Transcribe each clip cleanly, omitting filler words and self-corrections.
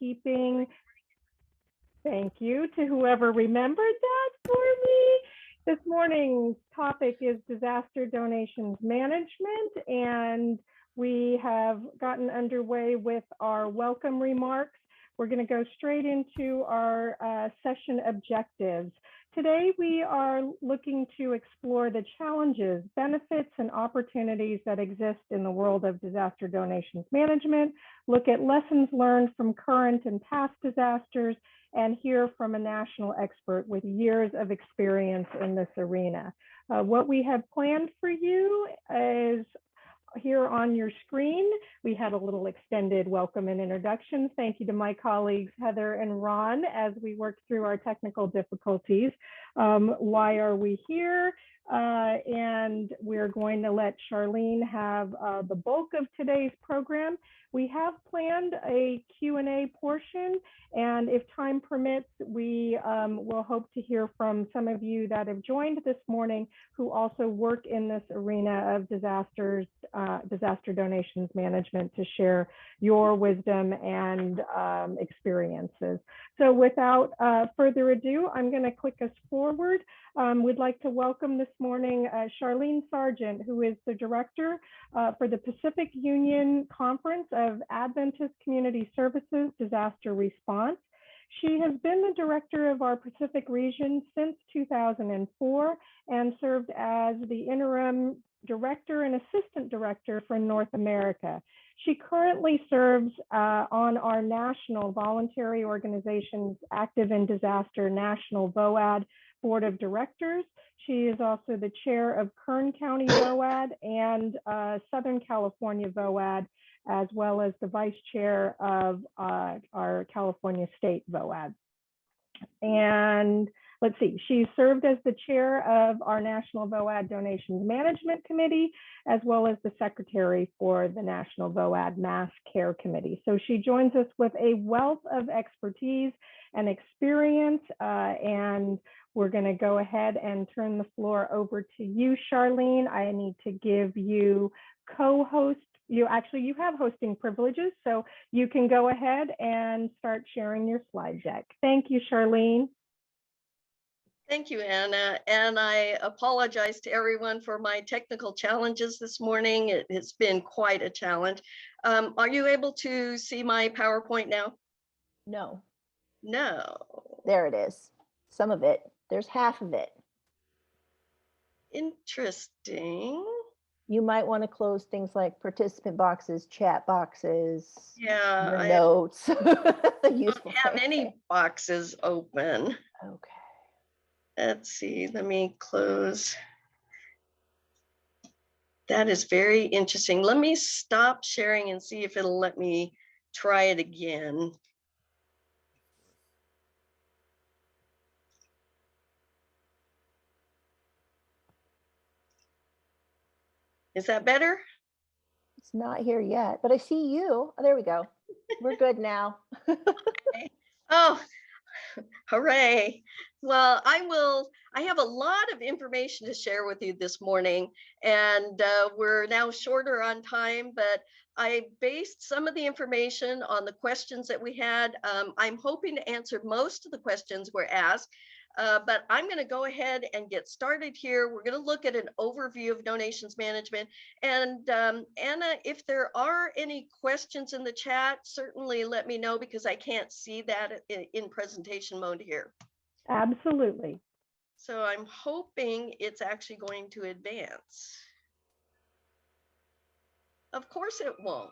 housekeeping. Thank you to whoever remembered that for me. This morning's topic is disaster donations management, and we have gotten underway with our welcome remarks. We're going to go straight into our session objectives. Today, we are looking to explore the challenges, benefits, and opportunities that exist in the world of disaster donations management, look at lessons learned from current and past disasters, and hear from a national expert with years of experience in this arena. What we have planned for you is here on your screen. We had a little extended welcome and introduction. Thank you to my colleagues, Heather and Ron, as we worked through our technical difficulties. Why are we here? And we're going to let Charlene have the bulk of today's program. We have planned a Q&A portion, and if time permits, we will hope to hear from some of you that have joined this morning who also work in this arena of disaster donations management to share your wisdom and experiences. So without further ado, I'm going to click us forward. We'd like to welcome this morning Charlene Sargent, who is the director for the Pacific Union Conference of Adventist Community Services Disaster Response. She has been the director of our Pacific region since 2004 and served as the interim director and assistant director for North America. She currently serves on our national voluntary organizations active in disaster national VOAD board of directors. She is also the chair of Kern County VOAD and Southern California VOAD, as well as the vice chair of our California State VOAD. And let's see, she served as the chair of our National VOAD Donations Management Committee, as well as the secretary for the National VOAD Mass Care Committee. So she joins us with a wealth of expertise and experience, and we're going to go ahead and turn the floor over to you, Charlene. I need to give you co-host. You have hosting privileges, so you can go ahead and start sharing your slide deck. Thank you, Charlene. Thank you, Anna, and I apologize to everyone for my technical challenges this morning. It has been quite a challenge. Are you able to see my PowerPoint now? No. No. There it is. Some of it. There's half of it. Interesting. You might want to close things like participant boxes, chat boxes, yeah, notes. I don't have any boxes open. Okay. Let's see, let me close. That is very interesting. Let me stop sharing and see if it'll let me try it again. Is that better? It's not here yet, but I see you. Oh, there we go. We're good now. Okay. Oh, hooray. Well, I have a lot of information to share with you this morning, and we're now shorter on time, but I based some of the information on the questions that we had. I'm hoping to answer most of the questions were asked, but I'm going to go ahead and get started here. We're going to look at an overview of donations management. And Anna, if there are any questions in the chat, certainly let me know, because I can't see that in presentation mode here. Absolutely. So I'm hoping it's actually going to advance. Of course it won't.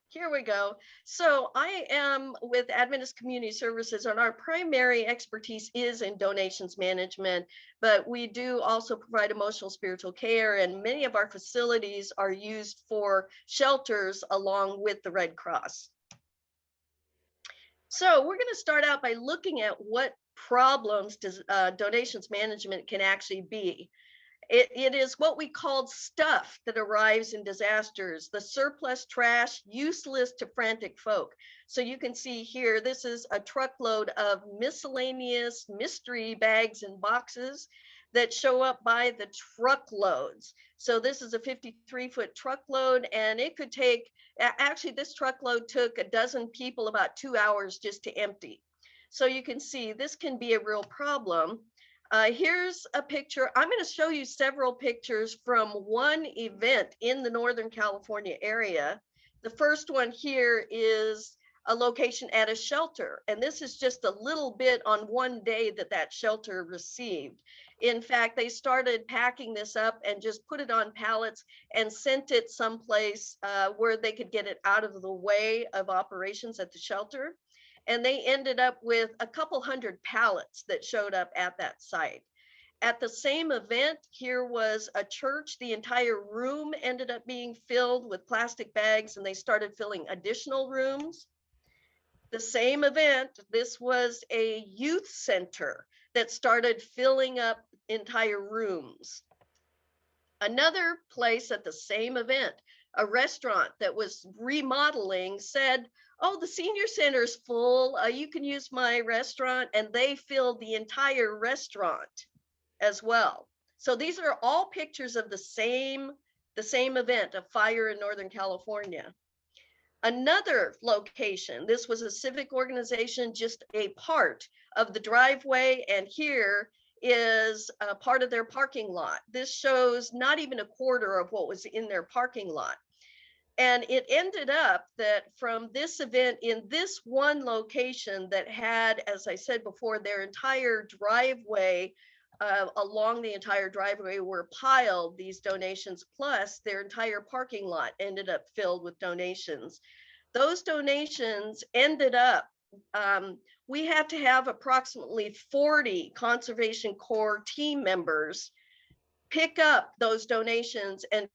Here we go. So I am with Adventist Community Services, and our primary expertise is in donations management, but we do also provide emotional spiritual care, and many of our facilities are used for shelters along with the Red Cross. So we're going to start out by looking at what problems donations management can actually be. It is what we call stuff that arrives in disasters, the surplus trash, useless to frantic folk. So you can see here, this is a truckload of miscellaneous mystery bags and boxes that show up by the truckloads. So this is a 53-foot truckload, and it could take, actually this truckload took a dozen people about 2 hours just to empty. So you can see this can be a real problem. Here's a picture. I'm going to show you several pictures from one event in the Northern California area. The first one here is a location at a shelter. And this is just a little bit on one day that that shelter received. In fact, they started packing this up and just put it on pallets and sent it someplace where they could get it out of the way of operations at the shelter. And they ended up with a couple hundred pallets that showed up at that site. At the same event, here was a church. The entire room ended up being filled with plastic bags, and they started filling additional rooms. The same event, this was a youth center that started filling up entire rooms. Another place at the same event, a restaurant that was remodeling, said, oh, the senior center is full. You can use my restaurant. And they filled the entire restaurant as well. So these are all pictures of the same event, a fire in Northern California. Another location, this was a civic organization, just a part of the driveway, and here is a part of their parking lot. This shows not even a quarter of what was in their parking lot. And it ended up that from this event in this one location that had, as I said before, their entire driveway, along the entire driveway were piled these donations, plus their entire parking lot ended up filled with donations. Those donations ended up, we had to have approximately 40 Conservation Corps team members pick up those donations and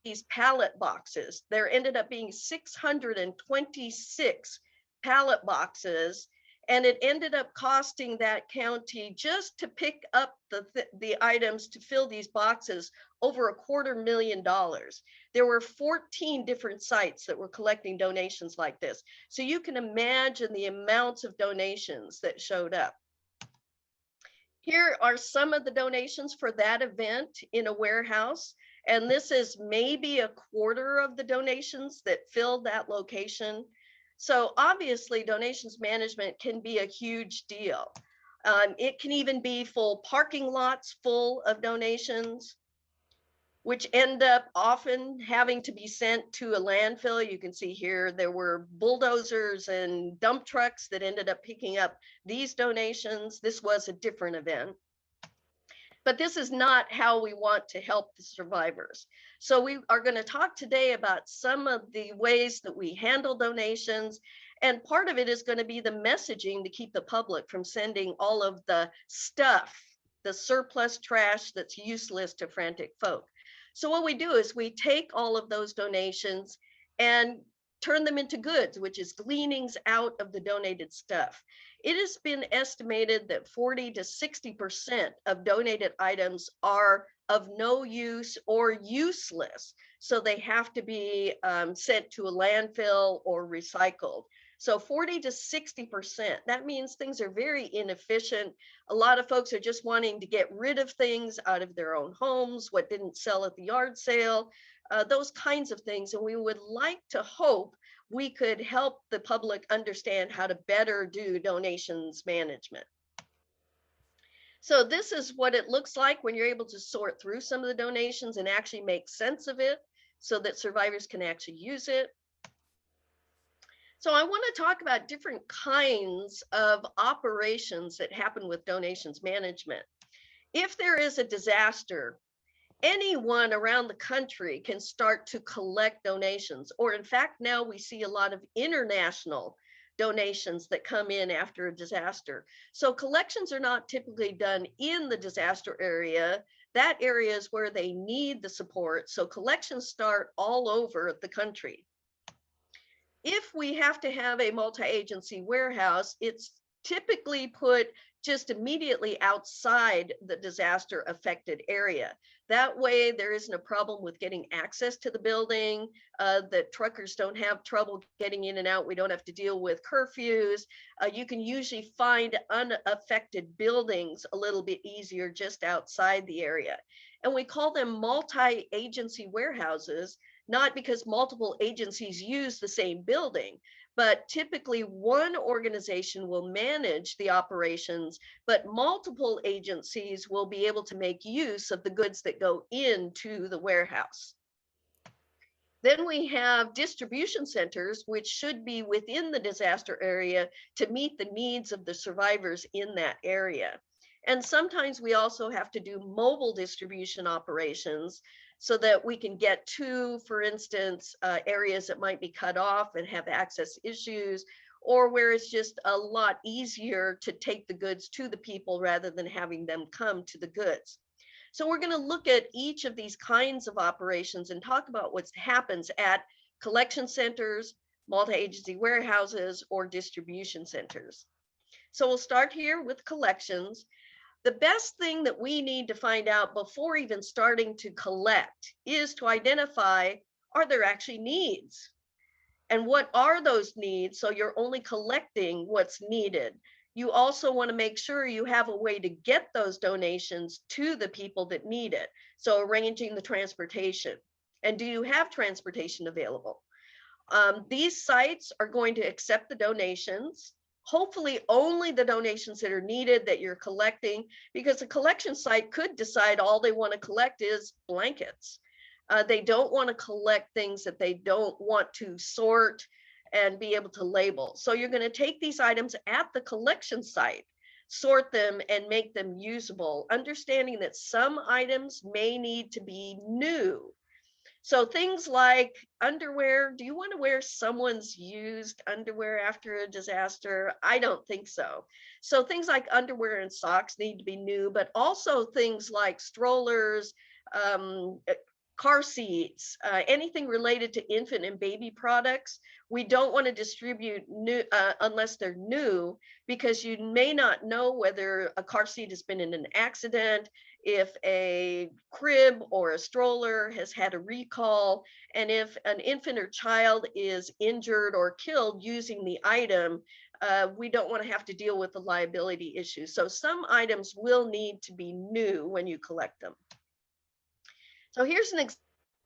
these pallet boxes. There ended up being 626 pallet boxes, and it ended up costing that county just to pick up the items to fill these boxes over $250,000. There were 14 different sites that were collecting donations like this. So you can imagine the amounts of donations that showed up. Here are some of the donations for that event in a warehouse. And this is maybe a quarter of the donations that filled that location. So obviously donations management can be a huge deal. It can even be full parking lots full of donations, which end up often having to be sent to a landfill. You can see here, there were bulldozers and dump trucks that ended up picking up these donations. This was a different event. But this is not how we want to help the survivors. So we are going to talk today about some of the ways that we handle donations. And part of it is going to be the messaging to keep the public from sending all of the stuff, the surplus trash that's useless to frantic folk. So what we do is we take all of those donations and turn them into goods, which is gleanings out of the donated stuff. It has been estimated that 40 to 60% of donated items are of no use or useless. So they have to be sent to a landfill or recycled. So 40 to 60%, that means things are very inefficient. A lot of folks are just wanting to get rid of things out of their own homes, what didn't sell at the yard sale, those kinds of things. And we would like to hope we could help the public understand how to better do donations management. So this is what it looks like when you're able to sort through some of the donations and actually make sense of it so that survivors can actually use it. So I want to talk about different kinds of operations that happen with donations management. If there is a disaster, anyone around the country can start to collect donations, or in fact, now we see a lot of international donations that come in after a disaster. So collections are not typically done in the disaster area. That area is where they need the support. So collections start all over the country. If we have to have a multi-agency warehouse, it's typically put just immediately outside the disaster affected area. That way there isn't a problem with getting access to the building, that truckers don't have trouble getting in and out. We don't have to deal with curfews. You can usually find unaffected buildings a little bit easier just outside the area. And we call them multi-agency warehouses, not because multiple agencies use the same building, but typically one organization will manage the operations, but multiple agencies will be able to make use of the goods that go into the warehouse. Then we have distribution centers, which should be within the disaster area to meet the needs of the survivors in that area. And sometimes we also have to do mobile distribution operations so that we can get to, for instance, areas that might be cut off and have access issues, or where it's just a lot easier to take the goods to the people rather than having them come to the goods. So we're going to look at each of these kinds of operations and talk about what happens at collection centers, multi-agency warehouses, or distribution centers. So we'll start here with collections. The best thing that we need to find out before even starting to collect is to identify, are there actually needs? And what are those needs? So you're only collecting what's needed. You also want to make sure you have a way to get those donations to the people that need it. So arranging the transportation. And do you have transportation available? These sites are going to accept the donations, hopefully only the donations that are needed that you're collecting, because a collection site could decide all they want to collect is blankets. They don't want to collect things that they don't want to sort and be able to label. So you're going to take these items at the collection site, sort them, and make them usable, understanding that some items may need to be new. So things like underwear, do you want to wear someone's used underwear after a disaster? I don't think so. So things like underwear and socks need to be new, but also things like strollers, car seats, anything related to infant and baby products. We don't want to distribute new unless they're new, because you may not know whether a car seat has been in an accident, if a crib or a stroller has had a recall, and if an infant or child is injured or killed using the item, we don't want to have to deal with the liability issue. So some items will need to be new when you collect them. So here's an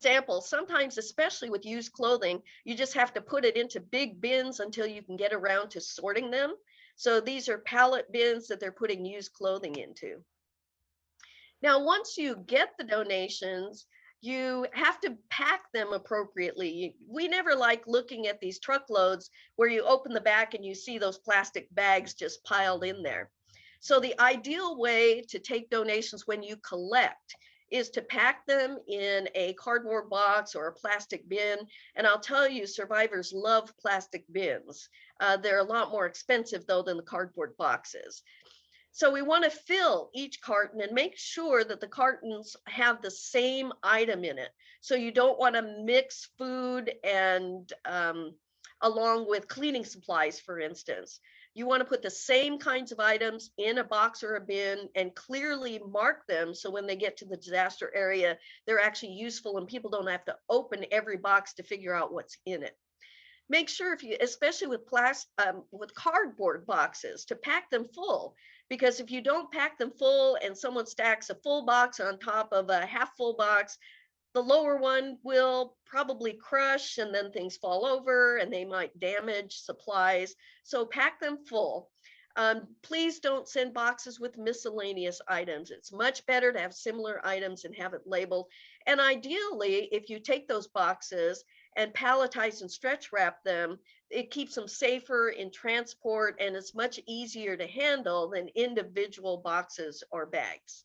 example. Sometimes, especially with used clothing, you just have to put it into big bins until you can get around to sorting them. So these are pallet bins that they're putting used clothing into. Now, once you get the donations, you have to pack them appropriately. We never like looking at these truckloads where you open the back and you see those plastic bags just piled in there. So the ideal way to take donations when you collect is to pack them in a cardboard box or a plastic bin. And I'll tell you, survivors love plastic bins. They're a lot more expensive though than the cardboard boxes. So we want to fill each carton and make sure that the cartons have the same item in it. So you don't want to mix food and along with cleaning supplies, for instance. You want to put the same kinds of items in a box or a bin and clearly mark them so when they get to the disaster area, they're actually useful and people don't have to open every box to figure out what's in it. Make sure, if you, especially with cardboard boxes, to pack them full, because if you don't pack them full and someone stacks a full box on top of a half full box, the lower one will probably crush and then things fall over and they might damage supplies. So pack them full. Please don't send boxes with miscellaneous items. It's much better to have similar items and have it labeled. And ideally, if you take those boxes and palletize and stretch wrap them, it keeps them safer in transport and it's much easier to handle than individual boxes or bags.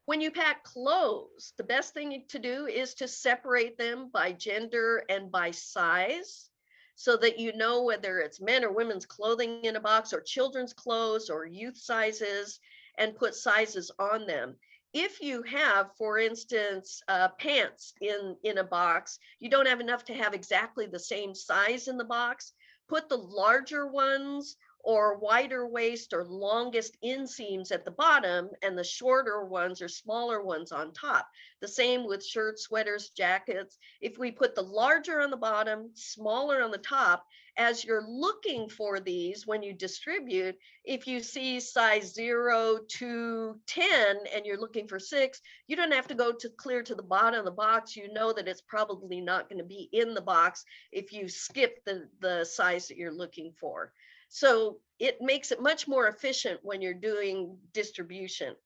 When you pack clothes, the best thing to do is to separate them by gender and by size, so that you know whether it's men or women's clothing in a box or children's clothes or youth sizes, and put sizes on them. If you have, for instance, pants in a box, you don't have enough to have exactly the same size in the box, put the larger ones or wider waist or longest inseams at the bottom, and the shorter ones or smaller ones on top. The same with shirts, sweaters, jackets. If we put the larger on the bottom, smaller on the top, as you're looking for these when you distribute, if you see size 0 to 10 and you're looking for 6, you don't have to go to clear to the bottom of the box. You know that it's probably not going to be in the box if you skip the size that you're looking for. So it makes it much more efficient when you're doing distribution.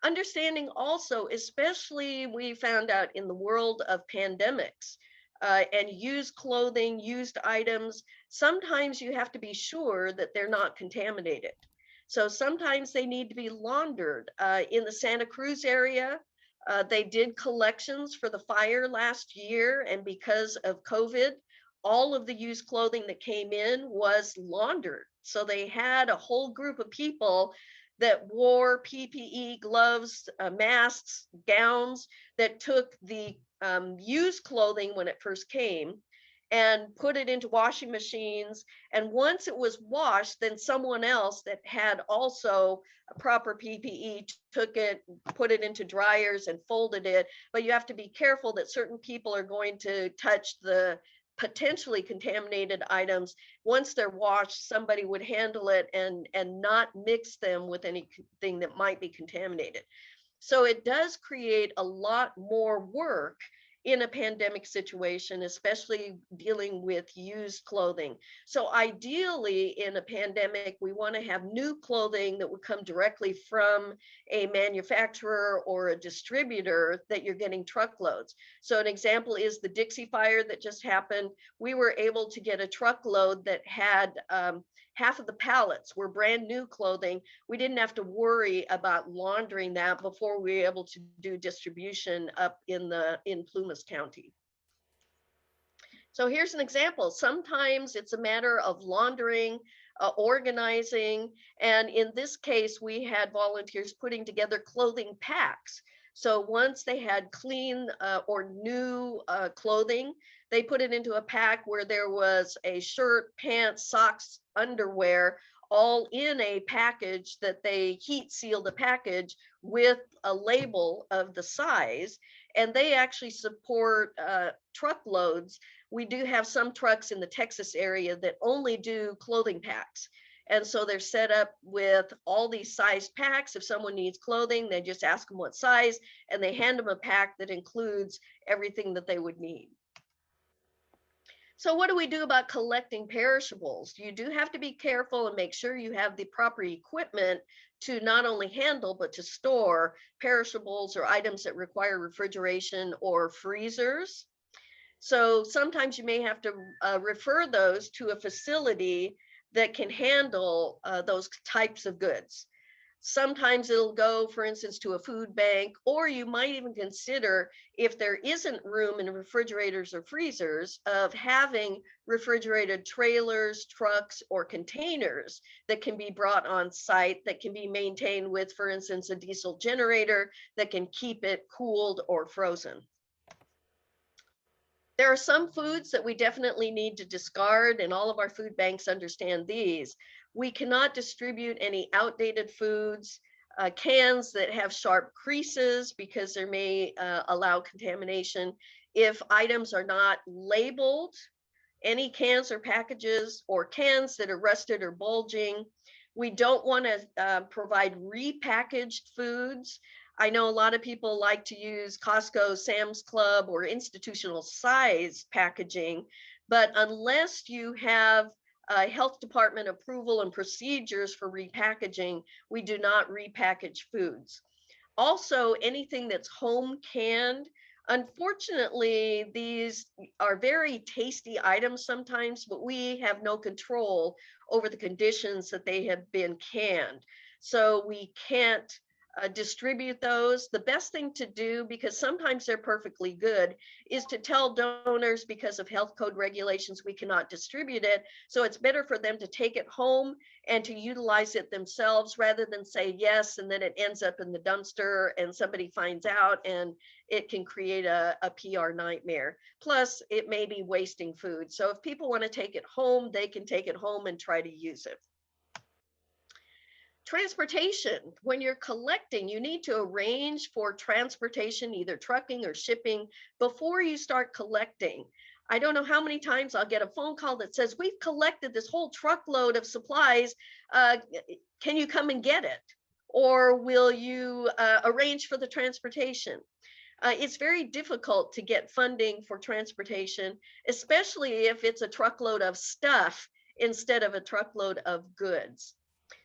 Understanding also, especially we found out in the world of pandemics, and used clothing, used items, sometimes you have to be sure that they're not contaminated. So sometimes they need to be laundered. In the Santa Cruz area, they did collections for the fire last year, and because of COVID, all of the used clothing that came in was laundered. So they had a whole group of people that wore PPE, gloves, masks, gowns, that took the used clothing when it first came and put it into washing machines. And once it was washed, then someone else that had also a proper PPE took it, put it into dryers and folded it. But you have to be careful that certain people are going to touch the potentially contaminated items. Once they're washed, somebody would handle it and not mix them with anything that might be contaminated. So it does create a lot more work in a pandemic situation, especially dealing with used clothing. So ideally in a pandemic, we want to have new clothing that would come directly from a manufacturer or a distributor that you're getting truckloads. So an example is the Dixie fire that just happened. We were able to get a truckload that had half of the pallets were brand new clothing. We didn't have to worry about laundering that before we were able to do distribution up in Plumas County. So here's an example. Sometimes it's a matter of laundering, organizing, and in this case, we had volunteers putting together clothing packs. So once they had clean or new clothing, they put it into a pack where there was a shirt, pants, socks, underwear, all in a package that they heat sealed the package with a label of the size. And they actually support truckloads. We do have some trucks in the Texas area that only do clothing packs. And so they're set up with all these size packs. If someone needs clothing, they just ask them what size, and they hand them a pack that includes everything that they would need. So what do we do about collecting perishables? You do have to be careful and make sure you have the proper equipment to not only handle, but to store perishables or items that require refrigeration or freezers. So sometimes you may have to refer those to a facility that can handle those types of goods. Sometimes it'll go, for instance, to a food bank, or you might even consider, if there isn't room in refrigerators or freezers, of having refrigerated trailers, trucks, or containers that can be brought on site, that can be maintained with, for instance, a diesel generator that can keep it cooled or frozen. There are some foods that we definitely need to discard, and all of our food banks understand these. We cannot distribute any outdated foods, cans that have sharp creases because they may allow contamination. If items are not labeled, any cans or packages or cans that are rusted or bulging. We don't want to provide repackaged foods. I know a lot of people like to use Costco, Sam's Club, or institutional size packaging, but unless you have health department approval and procedures for repackaging, we do not repackage foods. Also, anything that's home canned, unfortunately, these are very tasty items sometimes, but we have no control over the conditions that they have been canned. So we can't distribute those. The best thing to do, because sometimes they're perfectly good, is to tell donors, because of health code regulations, we cannot distribute it. So it's better for them to take it home and to utilize it themselves rather than say yes, and then it ends up in the dumpster and somebody finds out, and it can create a PR nightmare. Plus, it may be wasting food. So if people want to take it home, they can take it home and try to use it. Transportation, when you're collecting, you need to arrange for transportation, either trucking or shipping, before you start collecting. I don't know how many times I'll get a phone call that says, we've collected this whole truckload of supplies. Can you come and get it? Or will you arrange for the transportation? It's very difficult to get funding for transportation, especially if it's a truckload of stuff instead of a truckload of goods.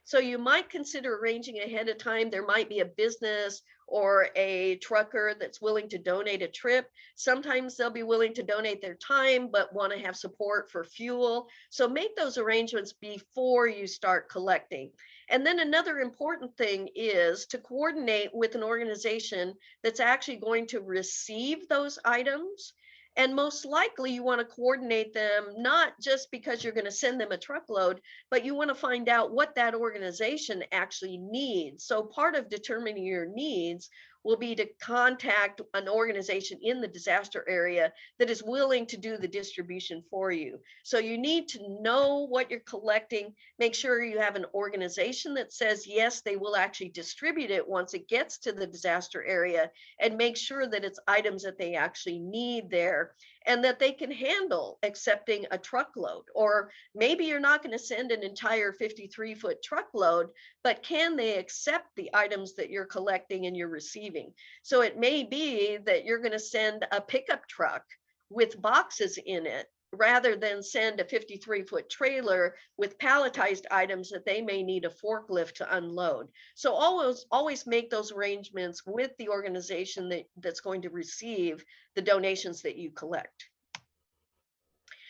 So you might consider arranging ahead of time. There might be a business or a trucker that's willing to donate a trip. Sometimes they'll be willing to donate their time, but want to have support for fuel. So make those arrangements before you start collecting. And then another important thing is to coordinate with an organization that's actually going to receive those items. And most likely you want to coordinate them, not just because you're going to send them a truckload, but you want to find out what that organization actually needs. So part of determining your needs will be to contact an organization in the disaster area that is willing to do the distribution for you. So you need to know what you're collecting. Make sure you have an organization that says, yes, they will actually distribute it once it gets to the disaster area, and make sure that it's items that they actually need there and that they can handle accepting a truckload. Or maybe you're not going to send an entire 53-foot truckload, but can they accept the items that you're collecting and you're receiving? So it may be that you're going to send a pickup truck with boxes in it, rather than send a 53-foot trailer with palletized items that they may need a forklift to unload. So always make those arrangements with the organization that's going to receive the donations that you collect.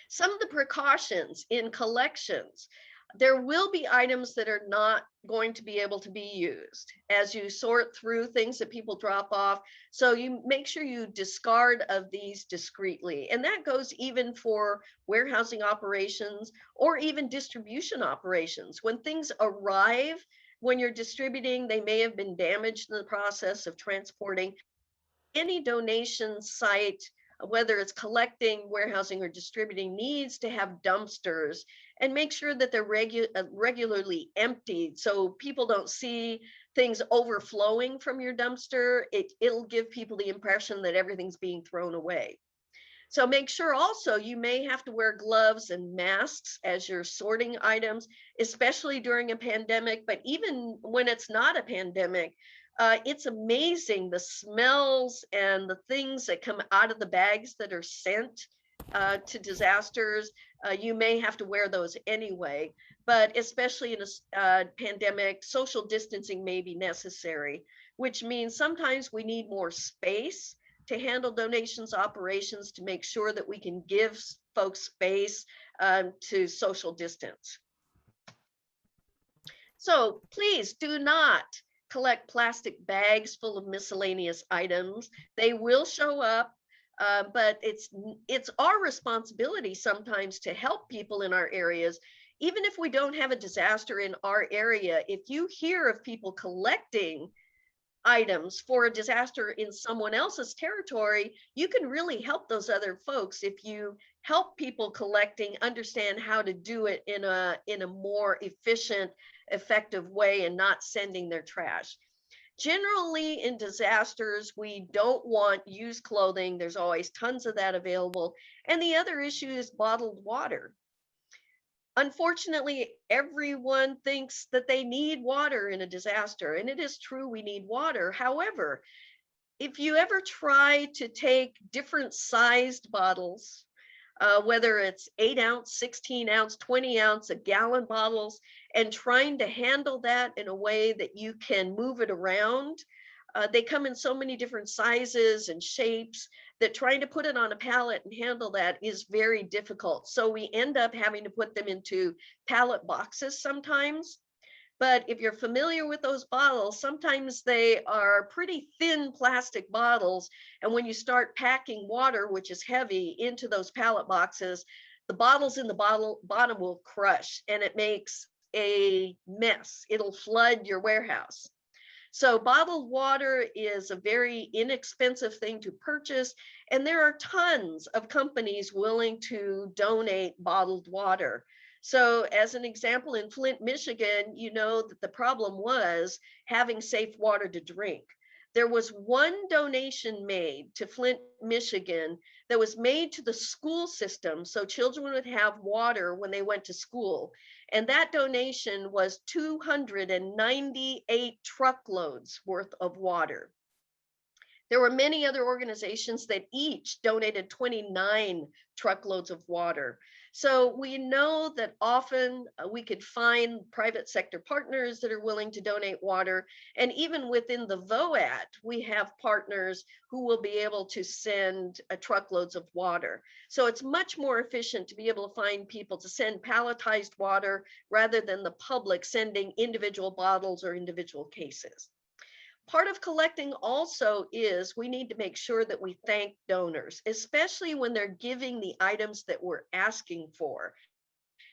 Some of the precautions in collections: there will be items that are not going to be able to be used as you sort through things that people drop off. So you make sure you discard of these discreetly. And that goes even for warehousing operations or even distribution operations. When things arrive, when you're distributing, they may have been damaged in the process of transporting. Any donation site, whether it's collecting, warehousing, or distributing, needs to have dumpsters, and make sure that they're regularly emptied so people don't see things overflowing from your dumpster. It'll give people the impression that everything's being thrown away. So make sure also you may have to wear gloves and masks as you're sorting items, especially during a pandemic, but even when it's not a pandemic. It's amazing the smells and the things that come out of the bags that are sent to disasters. You may have to wear those anyway, but especially in a pandemic, social distancing may be necessary, which means sometimes we need more space to handle donations operations, to make sure that we can give folks space to social distance. So please do not collect plastic bags full of miscellaneous items. They will show up, but it's our responsibility sometimes to help people in our areas. Even if we don't have a disaster in our area, if you hear of people collecting items for a disaster in someone else's territory, you can really help those other folks if you help people collecting understand how to do it in a more efficient, effective way, and not sending their trash. Generally in disasters, we don't want used clothing. There's always tons of that available. And the other issue is bottled water. Unfortunately, everyone thinks that they need water in a disaster, and it is true, we need water. However, if you ever try to take different sized bottles, whether it's 8-ounce, 16-ounce, 20-ounce, a gallon bottles, and trying to handle that in a way that you can move it around, they come in so many different sizes and shapes that trying to put it on a pallet and handle that is very difficult. So we end up having to put them into pallet boxes sometimes. But if you're familiar with those bottles, sometimes they are pretty thin plastic bottles. And when you start packing water, which is heavy, into those pallet boxes, the bottles in the bottom will crush and it makes a mess. It'll flood your warehouse. So bottled water is a very inexpensive thing to purchase, and there are tons of companies willing to donate bottled water. So as an example, in Flint, Michigan, you know that the problem was having safe water to drink. There was one donation made to Flint, Michigan that was made to the school system so children would have water when they went to school. And that donation was 298 truckloads worth of water. There were many other organizations that each donated 29 truckloads of water. So we know that often we could find private sector partners that are willing to donate water. And even within the VOAT, we have partners who will be able to send truckloads of water. So it's much more efficient to be able to find people to send palletized water rather than the public sending individual bottles or individual cases. Part of collecting also is we need to make sure that we thank donors, especially when they're giving the items that we're asking for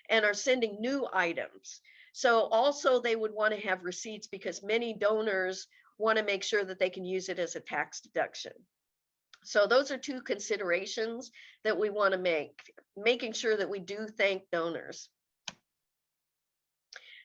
and are sending new items. So also they would want to have receipts because many donors want to make sure that they can use it as a tax deduction. So those are two considerations that we want to make, making sure that we do thank donors.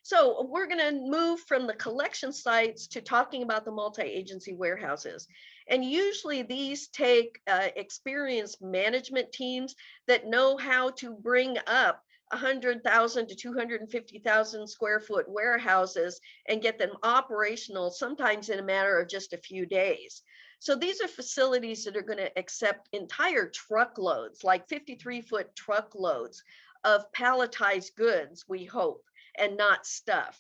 So we're going to move from the collection sites to talking about the multi-agency warehouses. And usually these take experienced management teams that know how to bring up 100,000 to 250,000 square foot warehouses and get them operational, sometimes in a matter of just a few days. So these are facilities that are going to accept entire truckloads, like 53-foot truckloads of palletized goods, we hope, and not stuff.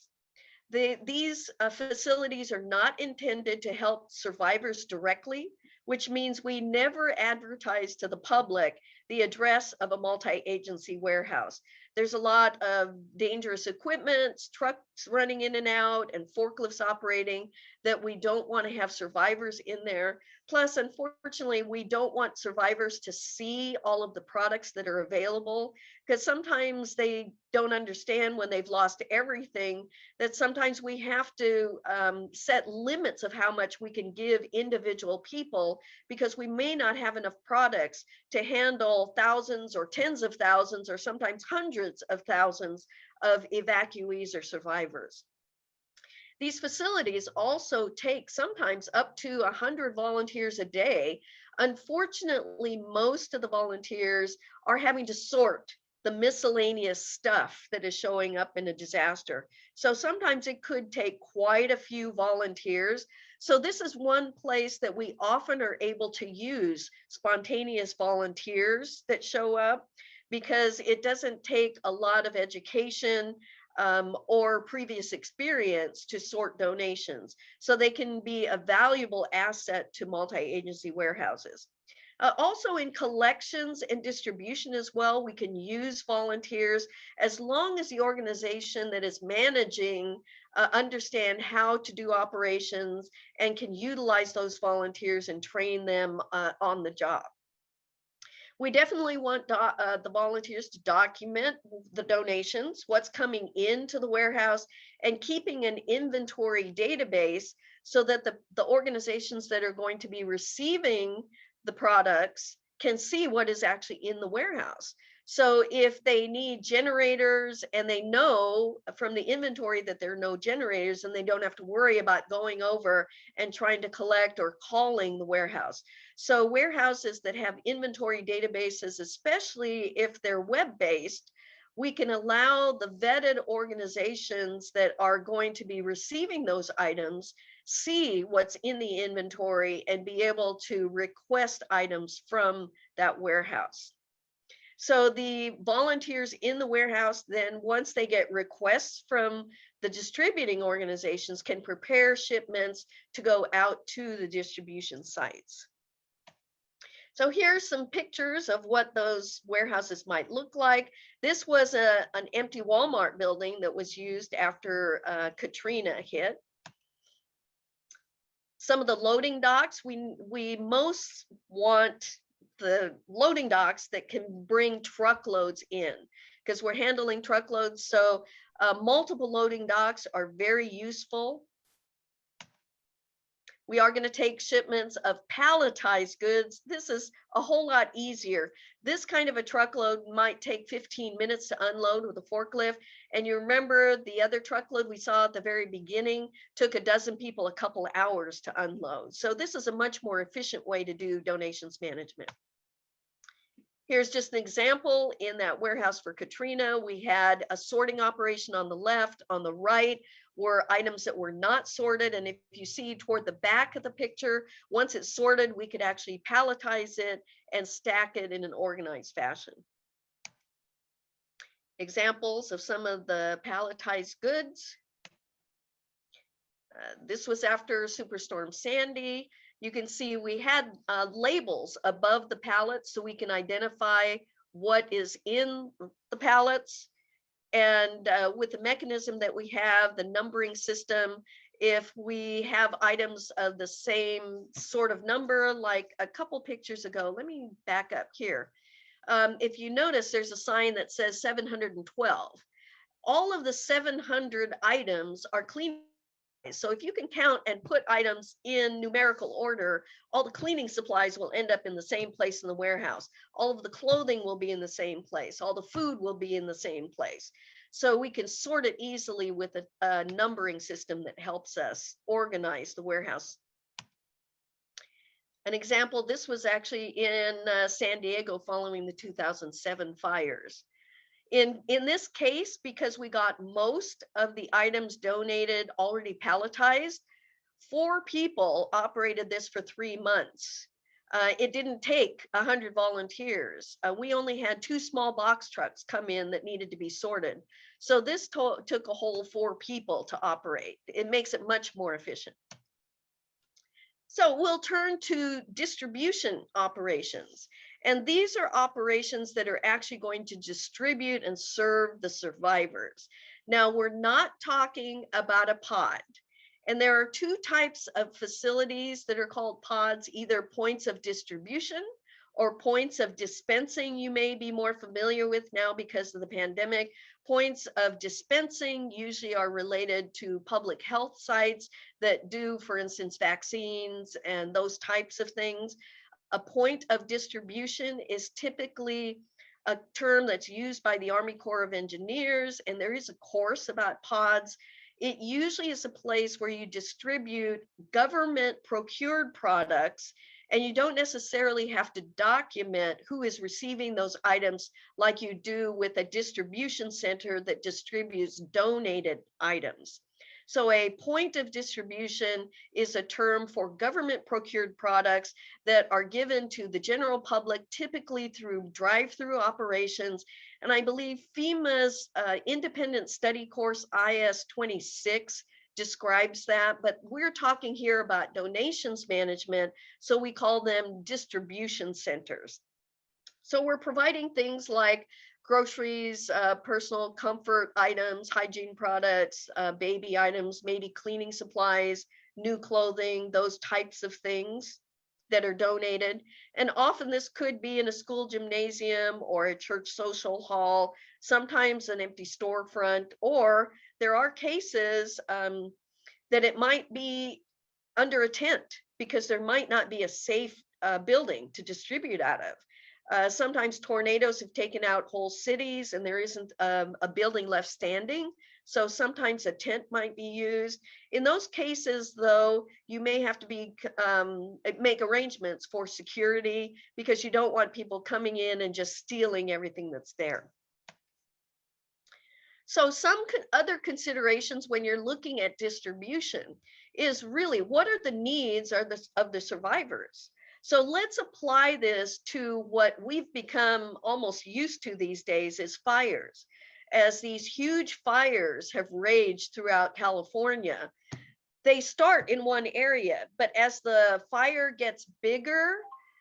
These facilities are not intended to help survivors directly, which means we never advertise to the public the address of a multi-agency warehouse. There's a lot of dangerous equipment, trucks running in and out, and forklifts operating that we don't want to have survivors in there. Plus, unfortunately, we don't want survivors to see all of the products that are available, because sometimes they don't understand when they've lost everything that sometimes we have to set limits of how much we can give individual people, because we may not have enough products to handle thousands or tens of thousands or sometimes hundreds of thousands of evacuees or survivors. These facilities also take sometimes up to 100 volunteers a day. Unfortunately, most of the volunteers are having to sort the miscellaneous stuff that is showing up in a disaster. So sometimes it could take quite a few volunteers. So this is one place that we often are able to use spontaneous volunteers that show up, because it doesn't take a lot of education or previous experience to sort donations. So they can be a valuable asset to multi-agency warehouses. Also in collections and distribution as well, we can use volunteers as long as the organization that is managing understand how to do operations and can utilize those volunteers and train them on the job. We definitely want the volunteers to document the donations, what's coming into the warehouse, and keeping an inventory database so that the organizations that are going to be receiving the products can see what is actually in the warehouse. So if they need generators and they know from the inventory that there are no generators, and they don't have to worry about going over and trying to collect or calling the warehouse. So warehouses that have inventory databases, especially if they're web-based, we can allow the vetted organizations that are going to be receiving those items see what's in the inventory and be able to request items from that warehouse. So the volunteers in the warehouse, then once they get requests from the distributing organizations, can prepare shipments to go out to the distribution sites. So here's some pictures of what those warehouses might look like. This was an empty Walmart building that was used after Katrina hit. Some of the loading docks, we most want the loading docks that can bring truckloads in, because we're handling truckloads. So multiple loading docks are very useful. We are going to take shipments of palletized goods. This is a whole lot easier. This kind of a truckload might take 15 minutes to unload with a forklift. And you remember the other truckload we saw at the very beginning took a dozen people a couple of hours to unload. So this is a much more efficient way to do donations management. Here's just an example. In that warehouse for Katrina, we had a sorting operation on the left. On the right were items that were not sorted. And if you see toward the back of the picture, once it's sorted, we could actually palletize it and stack it in an organized fashion. Examples of some of the palletized goods. This was after Superstorm Sandy. You can see we had labels above the pallets so we can identify what is in the pallets. And with the mechanism that we have, the numbering system, if we have items of the same sort of number, like a couple pictures ago, let me back up here. If you notice, there's a sign that says 712. All of the 700 items are clean. So if you can count and put items in numerical order, all the cleaning supplies will end up in the same place in the warehouse. All of the clothing will be in the same place. All the food will be in the same place. So we can sort it easily with a numbering system that helps us organize the warehouse. An example, this was actually in San Diego following the 2007 fires. In this case, because we got most of the items donated already palletized, 4 people operated this for 3 months. It didn't take 100 volunteers. We only had 2 small box trucks come in that needed to be sorted. So this took a whole 4 people to operate. It makes it much more efficient. So we'll turn to distribution operations. And these are operations that are actually going to distribute and serve the survivors. Now, we're not talking about a pod. And there are 2 types of facilities that are called pods, either points of distribution or points of dispensing. You may be more familiar with now because of the pandemic. Points of dispensing usually are related to public health sites that do, for instance, vaccines and those types of things. A point of distribution is typically a term that's used by the Army Corps of Engineers, and there is a course about pods. It usually is a place where you distribute government procured products, and you don't necessarily have to document who is receiving those items like you do with a distribution center that distributes donated items. So a point of distribution is a term for government procured products that are given to the general public, typically through drive-through operations. And I believe FEMA's independent study course, IS 26, describes that, but we're talking here about donations management, so we call them distribution centers. So we're providing things like groceries, personal comfort items, hygiene products, baby items, maybe cleaning supplies, new clothing, those types of things that are donated. And often this could be in a school gymnasium or a church social hall, sometimes an empty storefront, or there are cases that it might be under a tent because there might not be a safe building to distribute out of. Sometimes tornadoes have taken out whole cities and there isn't a building left standing. So sometimes a tent might be used. In those cases, though, you may have to make arrangements for security because you don't want people coming in and just stealing everything that's there. So some other considerations when you're looking at distribution is really what are the needs of the survivors? So let's apply this to what we've become almost used to these days is fires. As these huge fires have raged throughout California, they start in one area, but as the fire gets bigger,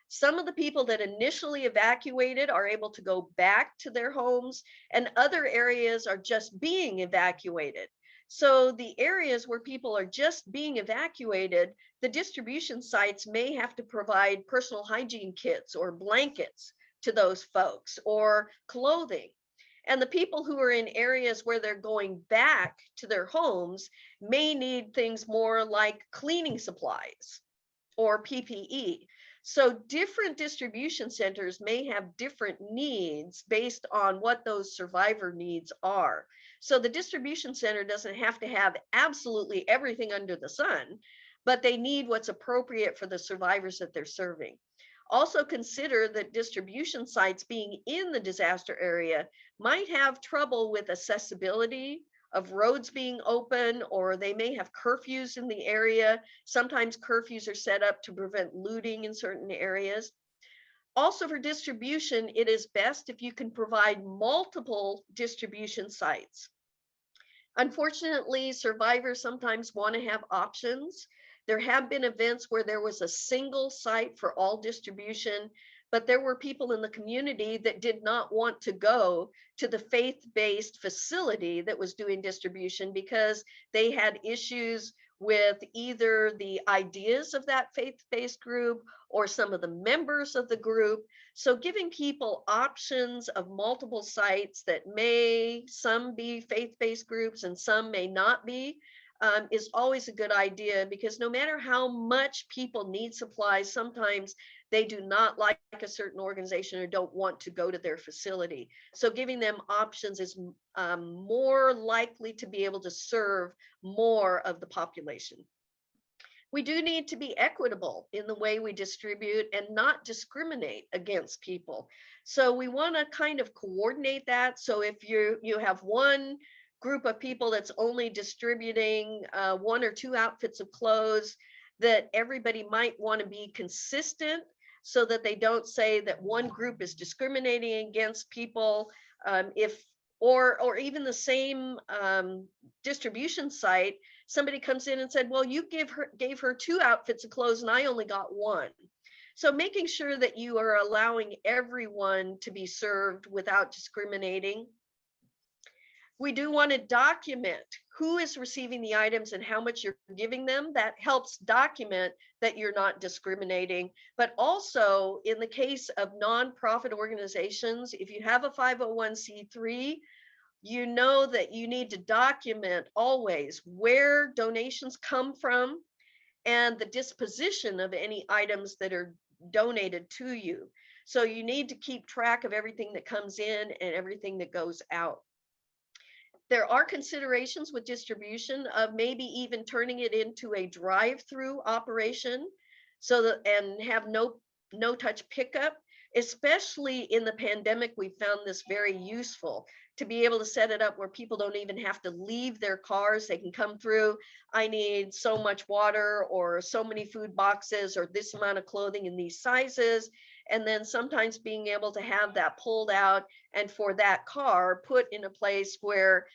some of the people that initially evacuated are able to go back to their homes, and other areas are just being evacuated. So the areas where people are just being evacuated, the distribution sites may have to provide personal hygiene kits or blankets to those folks or clothing. And the people who are in areas where they're going back to their homes may need things more like cleaning supplies or PPE. So different distribution centers may have different needs based on what those survivor needs are. So the distribution center doesn't have to have absolutely everything under the sun, but they need what's appropriate for the survivors that they're serving. Also consider that distribution sites being in the disaster area might have trouble with accessibility of roads being open, or they may have curfews in the area. Sometimes curfews are set up to prevent looting in certain areas. Also for distribution, it is best if you can provide multiple distribution sites. Unfortunately, survivors sometimes want to have options. There have been events where there was a single site for all distribution, but there were people in the community that did not want to go to the faith-based facility that was doing distribution because they had issues with either the ideas of that faith-based group or some of the members of the group. So giving people options of multiple sites that some be faith-based groups and some may not be, is always a good idea, because no matter how much people need supplies, sometimes they do not like a certain organization or don't want to go to their facility. So giving them options is more likely to be able to serve more of the population. We do need to be equitable in the way we distribute and not discriminate against people. So we want to kind of coordinate that. So if you have one group of people that's only distributing 1 or 2 outfits of clothes, that everybody might want to be consistent so that they don't say that one group is discriminating against people. Or even the same distribution site, somebody comes in and said, well, you gave her 2 outfits of clothes and I only got 1. So making sure that you are allowing everyone to be served without discriminating. We do want to document who is receiving the items and how much you're giving them. That helps document that you're not discriminating. But also in the case of nonprofit organizations, if you have a 501c3, you know that you need to document always where donations come from and the disposition of any items that are donated to you. So you need to keep track of everything that comes in and everything that goes out. There are considerations with distribution of maybe even turning it into a drive-through operation, so that and have no touch pickup. Especially in the pandemic, we found this very useful, to be able to set it up where people don't even have to leave their cars. They can come through. I need so much water or so many food boxes or this amount of clothing in these sizes. And then sometimes being able to have that pulled out and for that car put in a place where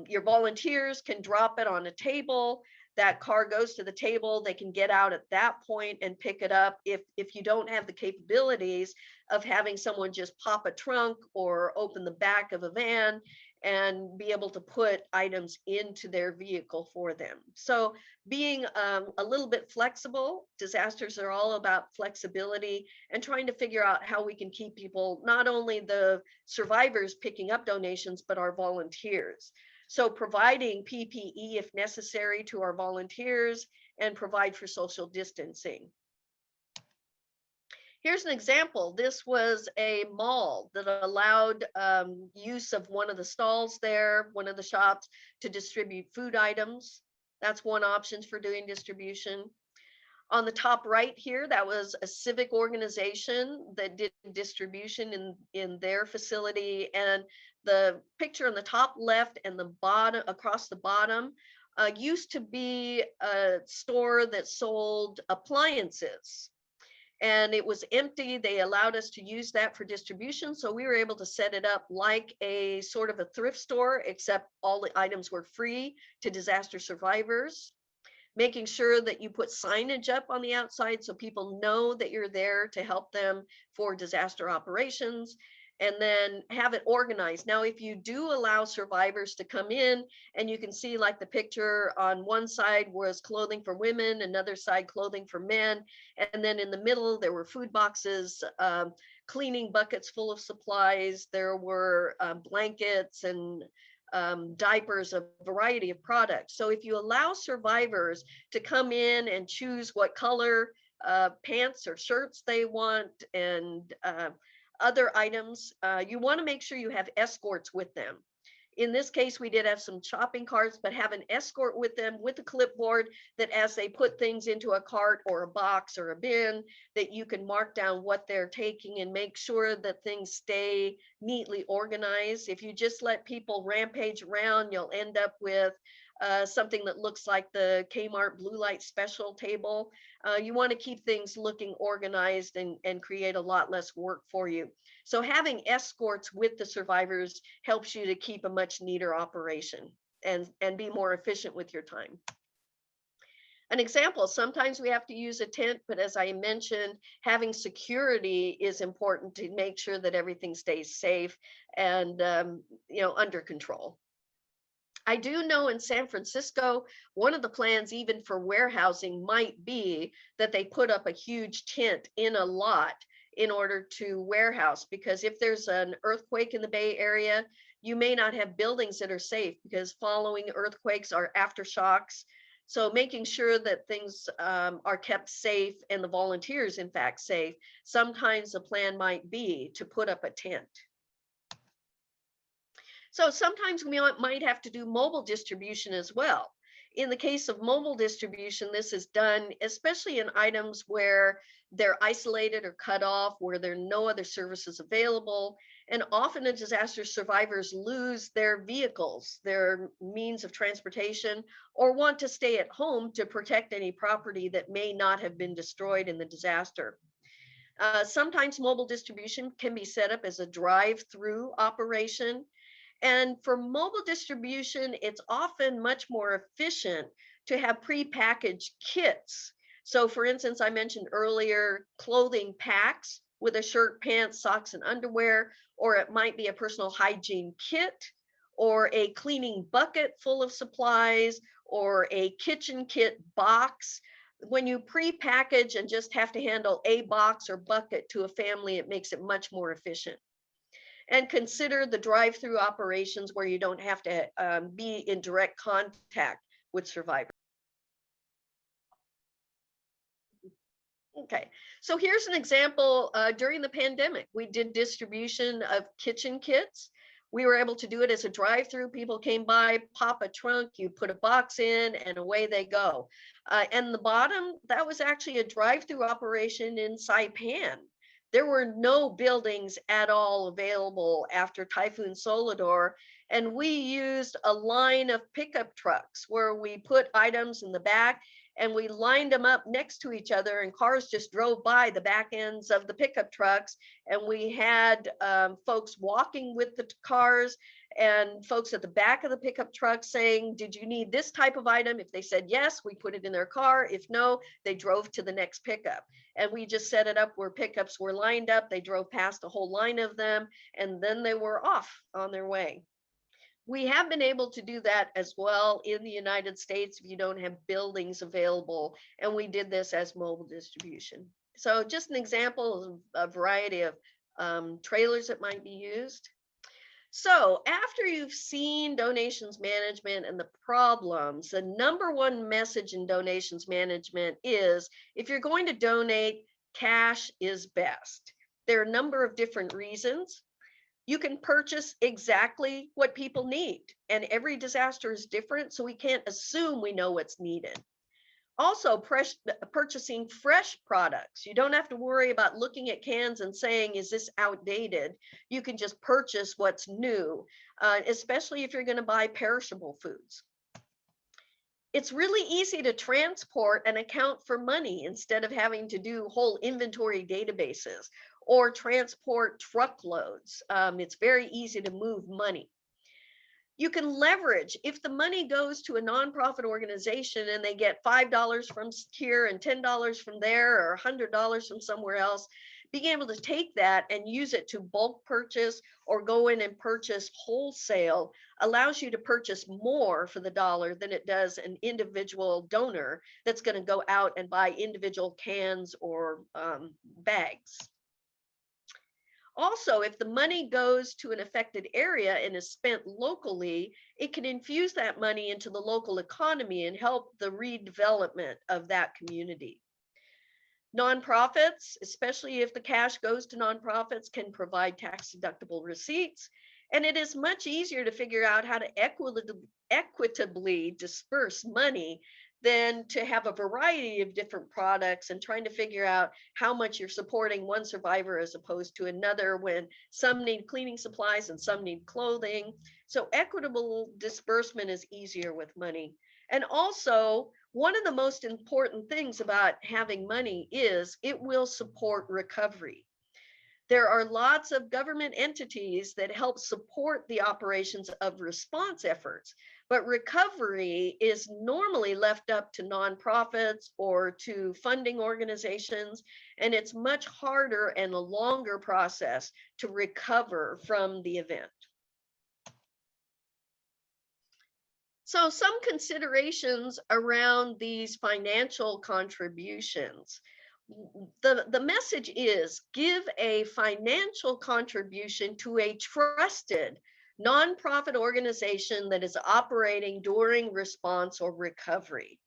your volunteers can drop it on a table. That car goes to the table, they can get out at that point and pick it up. If you don't have the capabilities of having someone just pop a trunk or open the back of a van and be able to put items into their vehicle for them. So being a little bit flexible. Disasters are all about flexibility and trying to figure out how we can keep people, not only the survivors picking up donations, but our volunteers. So providing PPE if necessary to our volunteers and provide for social distancing. Here's an example. This was a mall that allowed use of one of the stalls there, one of the shops, to distribute food items. That's one option for doing distribution. On the top right here, that was a civic organization that did distribution in their facility. And the picture on the top left and the bottom, across the bottom, used to be a store that sold appliances. And it was empty. They allowed us to use that for distribution. So we were able to set it up like a sort of a thrift store, except all the items were free to disaster survivors. Making sure that you put signage up on the outside so people know that you're there to help them for disaster operations, and then have it organized. Now, if you do allow survivors to come in, and you can see like the picture on one side was clothing for women, another side clothing for men, and then in the middle there were food boxes, cleaning buckets full of supplies, there were blankets and diapers, a variety of products. So if you allow survivors to come in and choose what color pants or shirts they want and other items, you want to make sure you have escorts with them. In this case, we did have some shopping carts, but have an escort with them with a clipboard that as they put things into a cart or a box or a bin, that you can mark down what they're taking and make sure that things stay neatly organized. If you just let people rampage around, you'll end up with something that looks like the Kmart blue light special table. You want to keep things looking organized and create a lot less work for you. So having escorts with the survivors helps you to keep a much neater operation and be more efficient with your time. An example, sometimes we have to use a tent, but as I mentioned, having security is important to make sure that everything stays safe and under control. I do know in San Francisco, one of the plans even for warehousing might be that they put up a huge tent in a lot in order to warehouse, because if there's an earthquake in the Bay Area, you may not have buildings that are safe because following earthquakes are aftershocks. So making sure that things are kept safe and the volunteers, in fact, safe, sometimes the plan might be to put up a tent. So sometimes we might have to do mobile distribution as well. In the case of mobile distribution, this is done especially in items where they're isolated or cut off, where there are no other services available. And often in disaster, survivors lose their vehicles, their means of transportation, or want to stay at home to protect any property that may not have been destroyed in the disaster. Sometimes mobile distribution can be set up as a drive-through operation. And for mobile distribution, it's often much more efficient to have prepackaged kits. So for instance, I mentioned earlier, clothing packs with a shirt, pants, socks, and underwear, or it might be a personal hygiene kit, or a cleaning bucket full of supplies, or a kitchen kit box. When you pre-package and just have to handle a box or bucket to a family, it makes it much more efficient. And consider the drive-through operations where you don't have to be in direct contact with survivors. Okay, so here's an example. During the pandemic, we did distribution of kitchen kits. We were able to do it as a drive-through. People came by, pop a trunk, you put a box in, and away they go. And the bottom, that was actually a drive-through operation in Saipan. There were no buildings at all available after Typhoon Soledor, and we used a line of pickup trucks where we put items in the back and we lined them up next to each other, and cars just drove by the back ends of the pickup trucks, and we had folks walking with the cars and folks at the back of the pickup truck saying, did you need this type of item? If they said yes, we put it in their car. If no, they drove to the next pickup. And we just set it up where pickups were lined up. They drove past a whole line of them, and then they were off on their way. We have been able to do that as well in the United States if you don't have buildings available. And we did this as mobile distribution. So just an example of a variety of trailers that might be used. So after you've seen donations management and the problems, the number one message in donations management is if you're going to donate, cash is best. There are a number of different reasons. You can purchase exactly what people need, and every disaster is different, so we can't assume we know what's needed. Also, purchasing fresh products. You don't have to worry about looking at cans and saying, is this outdated? You can just purchase what's new, especially if you're going to buy perishable foods. It's really easy to transport and account for money instead of having to do whole inventory databases or transport truckloads. It's very easy to move money. You can leverage if the money goes to a nonprofit organization and they get $5 from here and $10 from there or $100 from somewhere else, being able to take that and use it to bulk purchase or go in and purchase wholesale allows you to purchase more for the dollar than it does an individual donor that's going to go out and buy individual cans or bags. Also, if the money goes to an affected area and is spent locally, it can infuse that money into the local economy and help the redevelopment of that community. Nonprofits, especially if the cash goes to nonprofits, can provide tax-deductible receipts, and it is much easier to figure out how to equitably disperse money than to have a variety of different products and trying to figure out how much you're supporting one survivor as opposed to another when some need cleaning supplies and some need clothing. So equitable disbursement is easier with money. And also, one of the most important things about having money is it will support recovery. There are lots of government entities that help support the operations of response efforts, but recovery is normally left up to nonprofits or to funding organizations, and it's much harder and a longer process to recover from the event. So some considerations around these financial contributions. The message is give a financial contribution to a trusted nonprofit organization that is operating during response or recovery.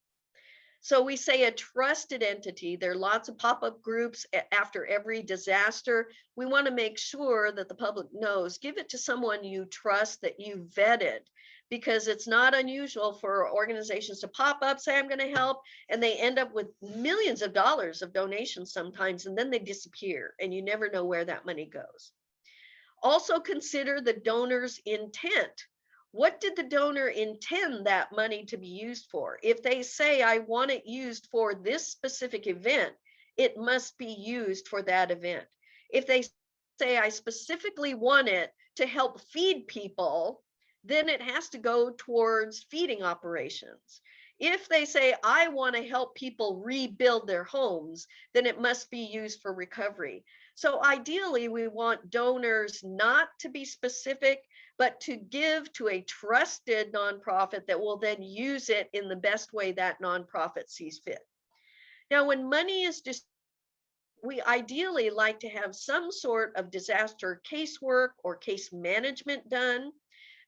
So we say a trusted entity. There are lots of pop-up groups after every disaster. We want to make sure that the public knows, give it to someone you trust, that you vetted, because it's not unusual for organizations to pop up, say, I'm going to help, and they end up with millions of dollars of donations sometimes, and then they disappear, and you never know where that money goes. Also consider the donor's intent. What did the donor intend that money to be used for? If they say, I want it used for this specific event, it must be used for that event. If they say, I specifically want it to help feed people, then it has to go towards feeding operations. If they say, I want to help people rebuild their homes, then it must be used for recovery. So ideally, we want donors not to be specific, but to give to a trusted nonprofit that will then use it in the best way that nonprofit sees fit. Now, when money is just, we ideally like to have some sort of disaster casework or case management done.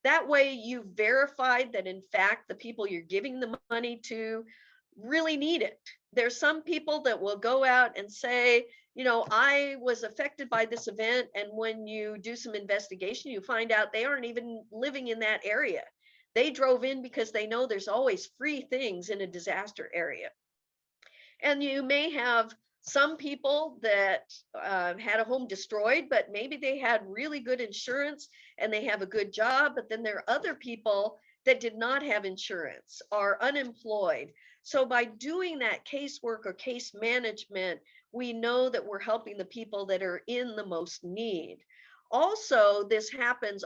That way you've verified that in fact the people you're giving the money to really need it. There's some people that will go out and say, you know, I was affected by this event, and when you do some investigation, you find out they aren't even living in that area. They drove in because they know there's always free things in a disaster area. And you may have some people that had a home destroyed, but maybe they had really good insurance and they have a good job, but then there are other people that did not have insurance, are unemployed. So by doing that casework or case management, we know that we're helping the people that are in the most need. Also, this happens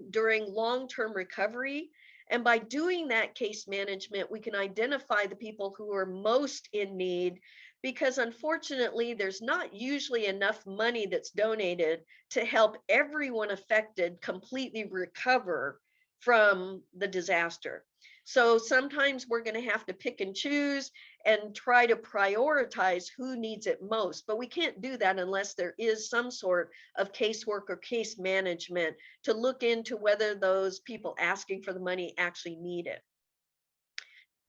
during long-term recovery. And by doing that case management, we can identify the people who are most in need, because unfortunately, there's not usually enough money that's donated to help everyone affected completely recover from the disaster. So sometimes we're going to have to pick and choose and try to prioritize who needs it most. But we can't do that unless there is some sort of casework or case management to look into whether those people asking for the money actually need it.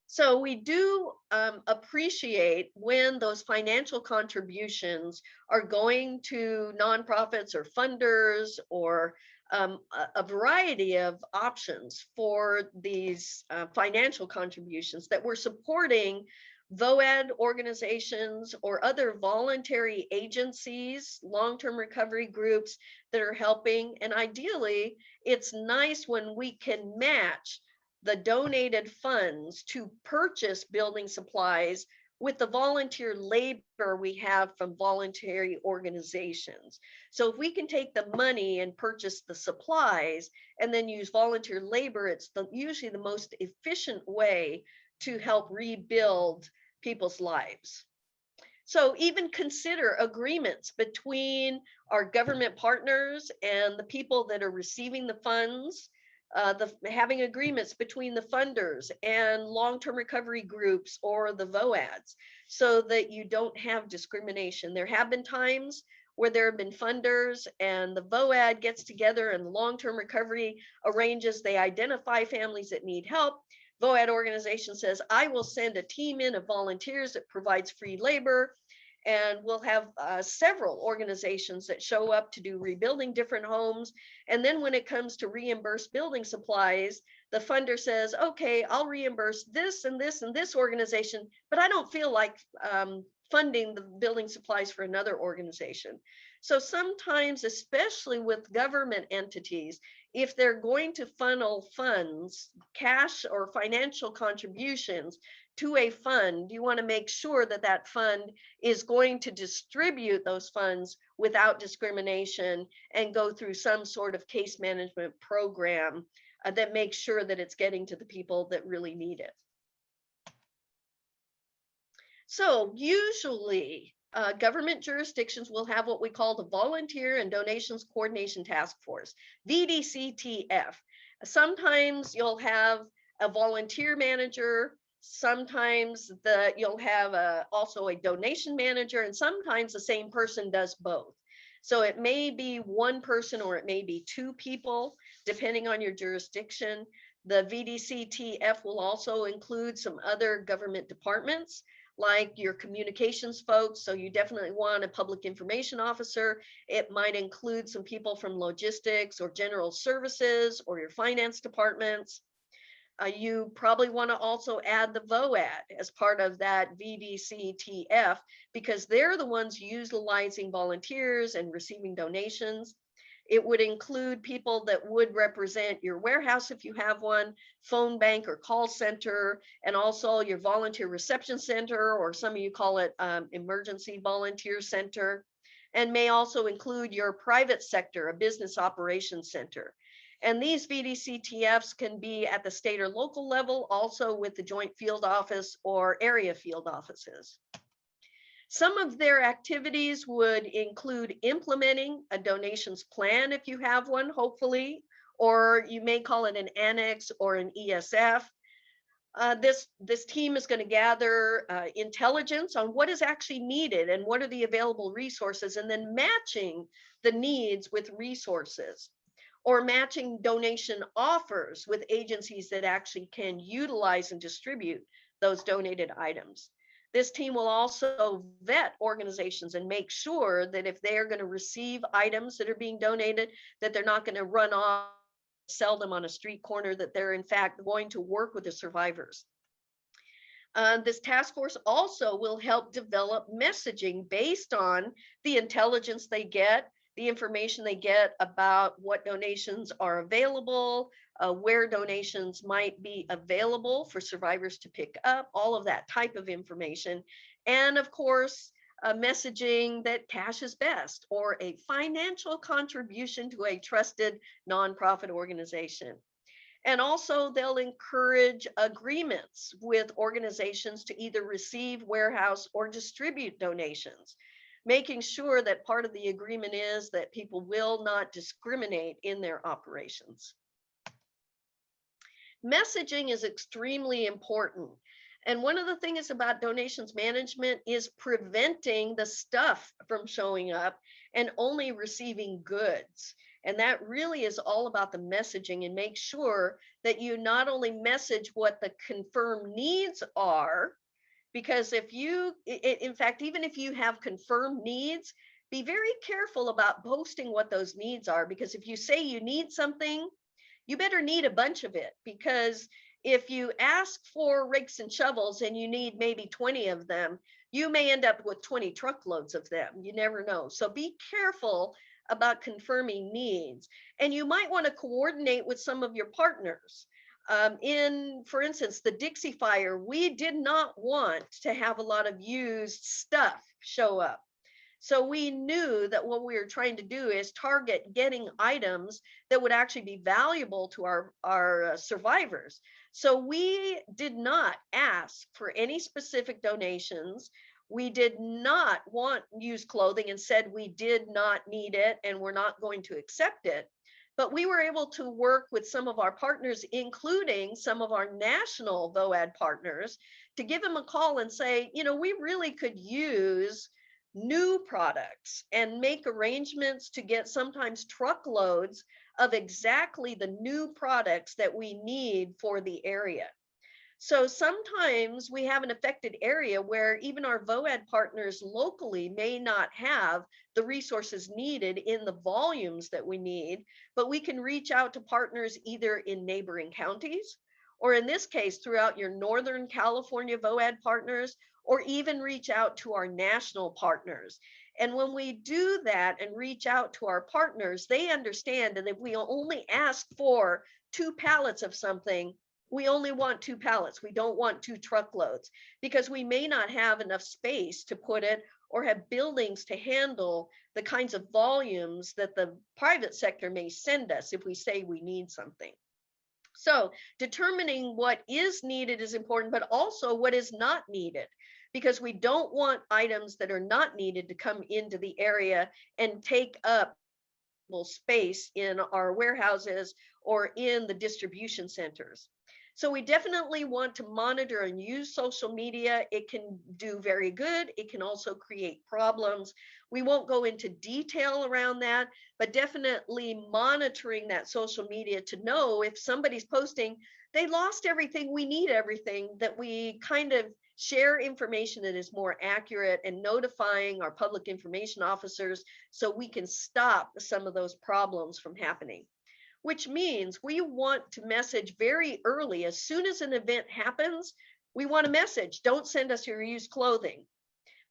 So we do appreciate when those financial contributions are going to nonprofits or funders or a variety of options for these financial contributions, that we're supporting VOAD organizations or other voluntary agencies, long-term recovery groups that are helping. And ideally, it's nice when we can match the donated funds to purchase building supplies with the volunteer labor we have from voluntary organizations. So if we can take the money and purchase the supplies and then use volunteer labor, it's usually the most efficient way to help rebuild people's lives. So even consider agreements between our government partners and the people that are receiving the funds. Having agreements between the funders and long-term recovery groups or the VOADs, so that you don't have discrimination. There have been times where there have been funders and the VOAD gets together and the long-term recovery arranges, they identify families that need help. VOAD organization says, I will send a team in of volunteers that provides free labor. And we'll have several organizations that show up to do rebuilding different homes. And then when it comes to reimbursed building supplies, the funder says, okay, I'll reimburse this and this and this organization, but I don't feel like funding the building supplies for another organization. So sometimes, especially with government entities, if they're going to funnel funds, cash or financial contributions to a fund, you want to make sure that that fund is going to distribute those funds without discrimination and go through some sort of case management program that makes sure that it's getting to the people that really need it. So usually government jurisdictions will have what we call the Volunteer and Donations Coordination Task Force, VDCTF. Sometimes you'll have a volunteer manager, sometimes you'll have also a donation manager, and sometimes the same person does both. So it may be one person or it may be two people, depending on your jurisdiction. The VDCTF will also include some other government departments, like your communications folks. So you definitely want a public information officer. It might include some people from logistics or general services or your finance departments. You probably want to also add the VOAD as part of that VDCTF, because they're the ones utilizing volunteers and receiving donations. It would include people that would represent your warehouse if you have one, phone bank or call center, and also your volunteer reception center, or some of you call it emergency volunteer center, and may also include your private sector, a business operations center. And these VDCTFs can be at the state or local level, also with the joint field office or area field offices. Some of their activities would include implementing a donations plan if you have one, hopefully, or you may call it an annex or an ESF. This team is going to gather intelligence on what is actually needed and what are the available resources, and then matching the needs with resources, or matching donation offers with agencies that actually can utilize and distribute those donated items. This team will also vet organizations and make sure that if they are going to receive items that are being donated, that they're not going to run off, sell them on a street corner, that they're in fact going to work with the survivors. This task force also will help develop messaging based on the intelligence they get, the information they get about what donations are available, where donations might be available for survivors to pick up, all of that type of information. And of course, messaging that cash is best, or a financial contribution to a trusted nonprofit organization. And also they'll encourage agreements with organizations to either receive, warehouse, or distribute donations, making sure that part of the agreement is that people will not discriminate in their operations. Messaging is extremely important. And one of the things about donations management is preventing the stuff from showing up and only receiving goods. And that really is all about the messaging, and make sure that you not only message what the confirmed needs are, because if you, in fact, even if you have confirmed needs, be very careful about posting what those needs are, because if you say you need something, you better need a bunch of it, because if you ask for rakes and shovels and you need maybe 20 of them, you may end up with 20 truckloads of them. You never know. So be careful about confirming needs. And you might want to coordinate with some of your partners. For instance, the Dixie Fire, we did not want to have a lot of used stuff show up. So we knew that what we were trying to do is target getting items that would actually be valuable to our survivors. So we did not ask for any specific donations. We did not want used clothing and said we did not need it and we're not going to accept it. But we were able to work with some of our partners, including some of our national VOAD partners, to give them a call and say, you know, we really could use new products and make arrangements to get sometimes truckloads of exactly the new products that we need for the area. So sometimes we have an affected area where even our VOAD partners locally may not have the resources needed in the volumes that we need, but we can reach out to partners either in neighboring counties, or in this case, throughout your Northern California VOAD partners, or even reach out to our national partners. And when we do that and reach out to our partners, they understand that if we only ask for 2 pallets of something, we only want 2 pallets. We don't want 2 truckloads, because we may not have enough space to put it or have buildings to handle the kinds of volumes that the private sector may send us if we say we need something. So determining what is needed is important, but also what is not needed, because we don't want items that are not needed to come into the area and take up space in our warehouses or in the distribution centers. So we definitely want to monitor and use social media. It can do very good. It can also create problems. We won't go into detail around that, but definitely monitoring that social media to know if somebody's posting, they lost everything, we need everything, that we kind of share information that is more accurate and notifying our public information officers so we can stop some of those problems from happening. Which means we want to message very early. As soon as an event happens, we want to message, don't send us your used clothing.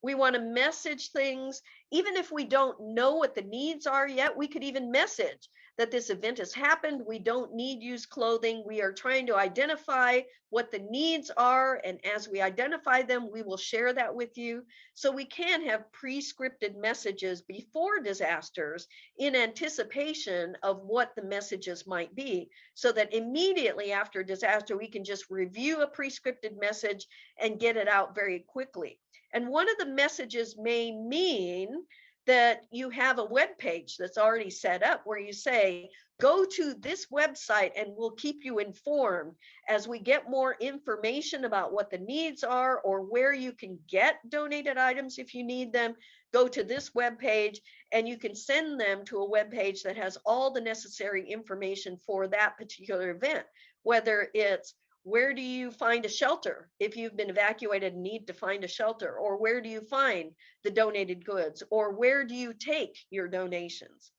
We want to message things, even if we don't know what the needs are yet, we could even message that this event has happened. We don't need used clothing. We are trying to identify what the needs are. And as we identify them, we will share that with you. So we can have pre-scripted messages before disasters in anticipation of what the messages might be, so that immediately after disaster, we can just review a pre-scripted message and get it out very quickly. And one of the messages may mean that you have a web page that's already set up where you say, go to this website and we'll keep you informed as we get more information about what the needs are or where you can get donated items if you need them. Go to this web page and you can send them to a web page that has all the necessary information for that particular event, whether it's where do you find a shelter if you've been evacuated and need to find a shelter, or where do you find the donated goods, or where do you take your donations?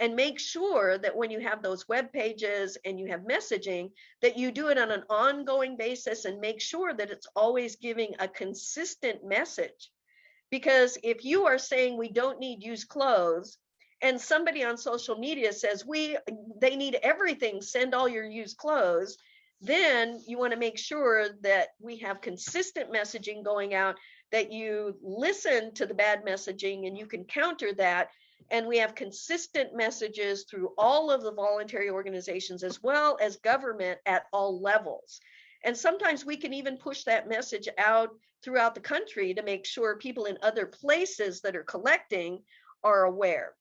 And make sure that when you have those web pages and you have messaging, that you do it on an ongoing basis and make sure that it's always giving a consistent message. Because if you are saying we don't need used clothes, and somebody on social media says they need everything, send all your used clothes, then you want to make sure that we have consistent messaging going out, that you listen to the bad messaging and you can counter that. And we have consistent messages through all of the voluntary organizations as well as government at all levels. And sometimes we can even push that message out throughout the country to make sure people in other places that are collecting are aware.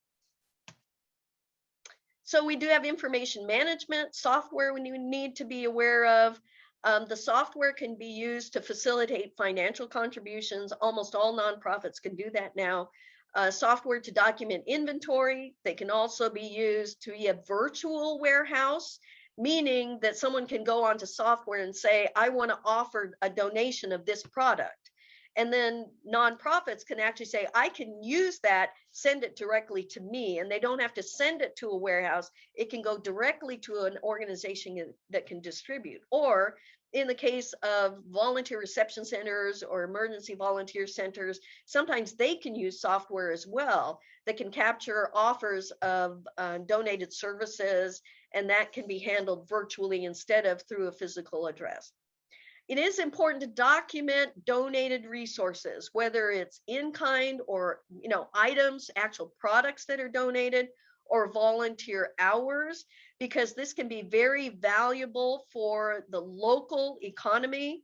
So we do have information management software we need to be aware of. The software can be used to facilitate financial contributions. Almost all nonprofits can do that now. Software to document inventory. They can also be used to be a virtual warehouse, meaning that someone can go onto software and say, I want to offer a donation of this product. And then nonprofits can actually say, I can use that, send it directly to me. And they don't have to send it to a warehouse. It can go directly to an organization that can distribute. Or in the case of volunteer reception centers or emergency volunteer centers, sometimes they can use software as well that can capture offers of donated services, and that can be handled virtually instead of through a physical address. It is important to document donated resources, whether it's in kind or items, actual products that are donated, or volunteer hours, because this can be very valuable for the local economy.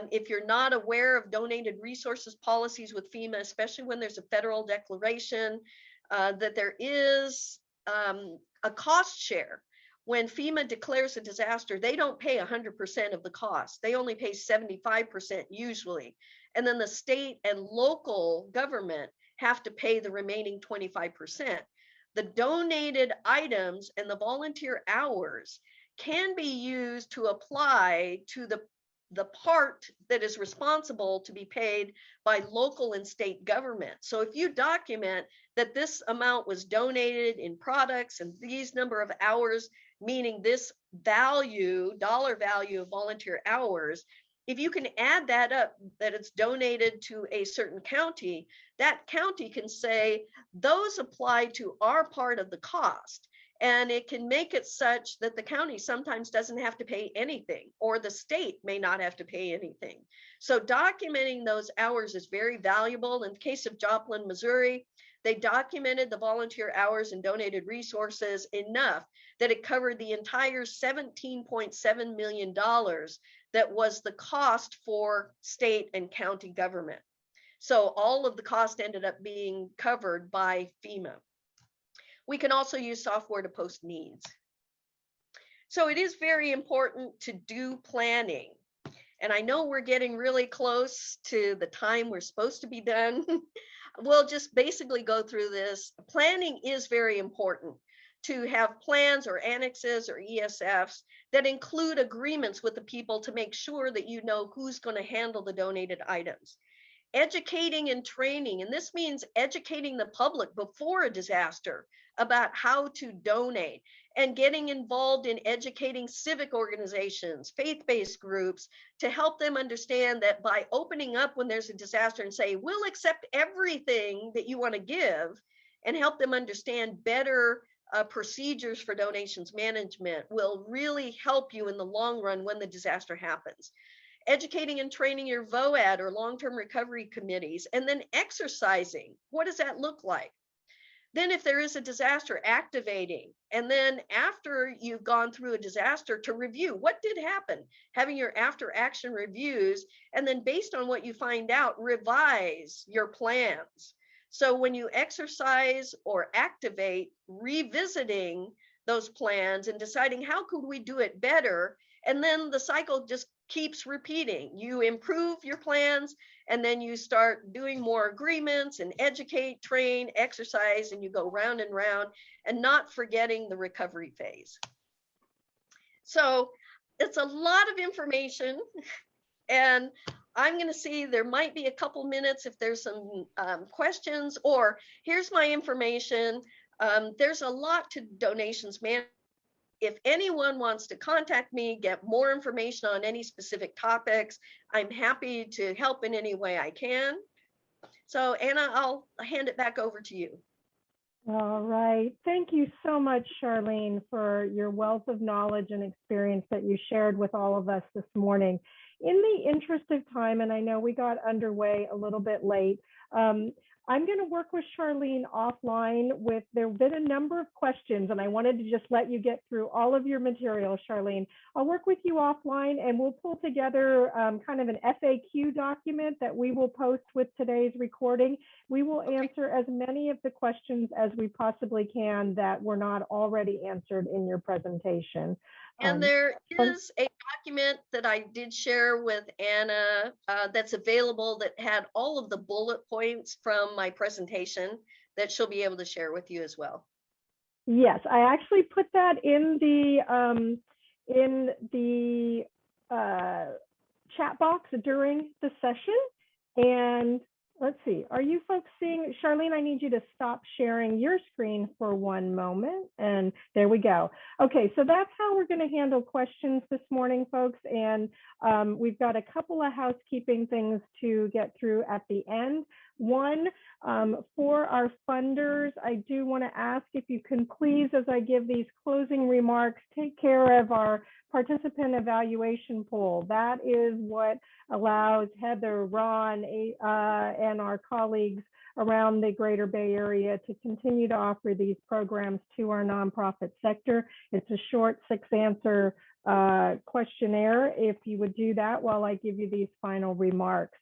If you're not aware of donated resources policies with FEMA, especially when there's a federal declaration, that there is a cost share. When FEMA declares a disaster, they don't pay 100% of the cost. They only pay 75% usually. And then the state and local government have to pay the remaining 25%. The donated items and the volunteer hours can be used to apply to the part that is responsible to be paid by local and state government. So if you document that this amount was donated in products and these number of hours, meaning this value, dollar value of volunteer hours, if you can add that up, that it's donated to a certain county, that county can say those apply to our part of the cost. And it can make it such that the county sometimes doesn't have to pay anything, or the state may not have to pay anything. So documenting those hours is very valuable. In the case of Joplin, Missouri, they documented the volunteer hours and donated resources enough that it covered the entire $17.7 million that was the cost for state and county government. So all of the cost ended up being covered by FEMA. We can also use software to post needs. So it is very important to do planning. And I know we're getting really close to the time we're supposed to be done. We'll just basically go through this. Planning is very important, to have plans or annexes or ESFs that include agreements with the people to make sure that you know who's going to handle the donated items. Educating and training, and this means educating the public before a disaster about how to donate, and getting involved in educating civic organizations, faith-based groups, to help them understand that by opening up when there's a disaster and say, we'll accept everything that you want to give, and help them understand better procedures for donations management will really help you in the long run when the disaster happens. Educating and training your VOAD or long-term recovery committees, and then exercising. What does that look like? Then if there is a disaster, activating. And then after you've gone through a disaster, to review what did happen, having your after action reviews, and then based on what you find out, revise your plans. So when you exercise or activate, revisiting those plans and deciding how could we do it better, and then the cycle just keeps repeating. You improve your plans, and then you start doing more agreements and educate, train, exercise, and you go round and round, and not forgetting the recovery phase. So it's a lot of information, and I'm going to see there might be a couple minutes if there's some questions, or here's my information. There's a lot to donations management. If anyone wants to contact me, get more information on any specific topics, I'm happy to help in any way I can. So Anna, I'll hand it back over to you. All right. Thank you so much, Charlene, for your wealth of knowledge and experience that you shared with all of us this morning. In the interest of time, and I know we got underway a little bit late, I'm going to work with Charlene offline. There have been a number of questions, and I wanted to just let you get through all of your material, Charlene. I'll work with you offline, and we'll pull together kind of an FAQ document that we will post with today's recording. We will answer as many of the questions as we possibly can that were not already answered in your presentation. And there is a document that I did share with Anna that's available that had all of the bullet points from my presentation that she'll be able to share with you as well. Yes, I actually put that in the chat box during the session. And let's see, are you folks seeing, Charlene, I need you to stop sharing your screen for one moment. And there we go. Okay, so that's how we're going to handle questions this morning, folks. And we've got a couple of housekeeping things to get through at the end. One, for our funders, I do want to ask if you can please, as I give these closing remarks, take care of our participant evaluation pool. That is what allows Heather, Ron, and our colleagues around the Greater Bay Area to continue to offer these programs to our nonprofit sector. It's a short 6-answer questionnaire. If you would do that while I give you these final remarks.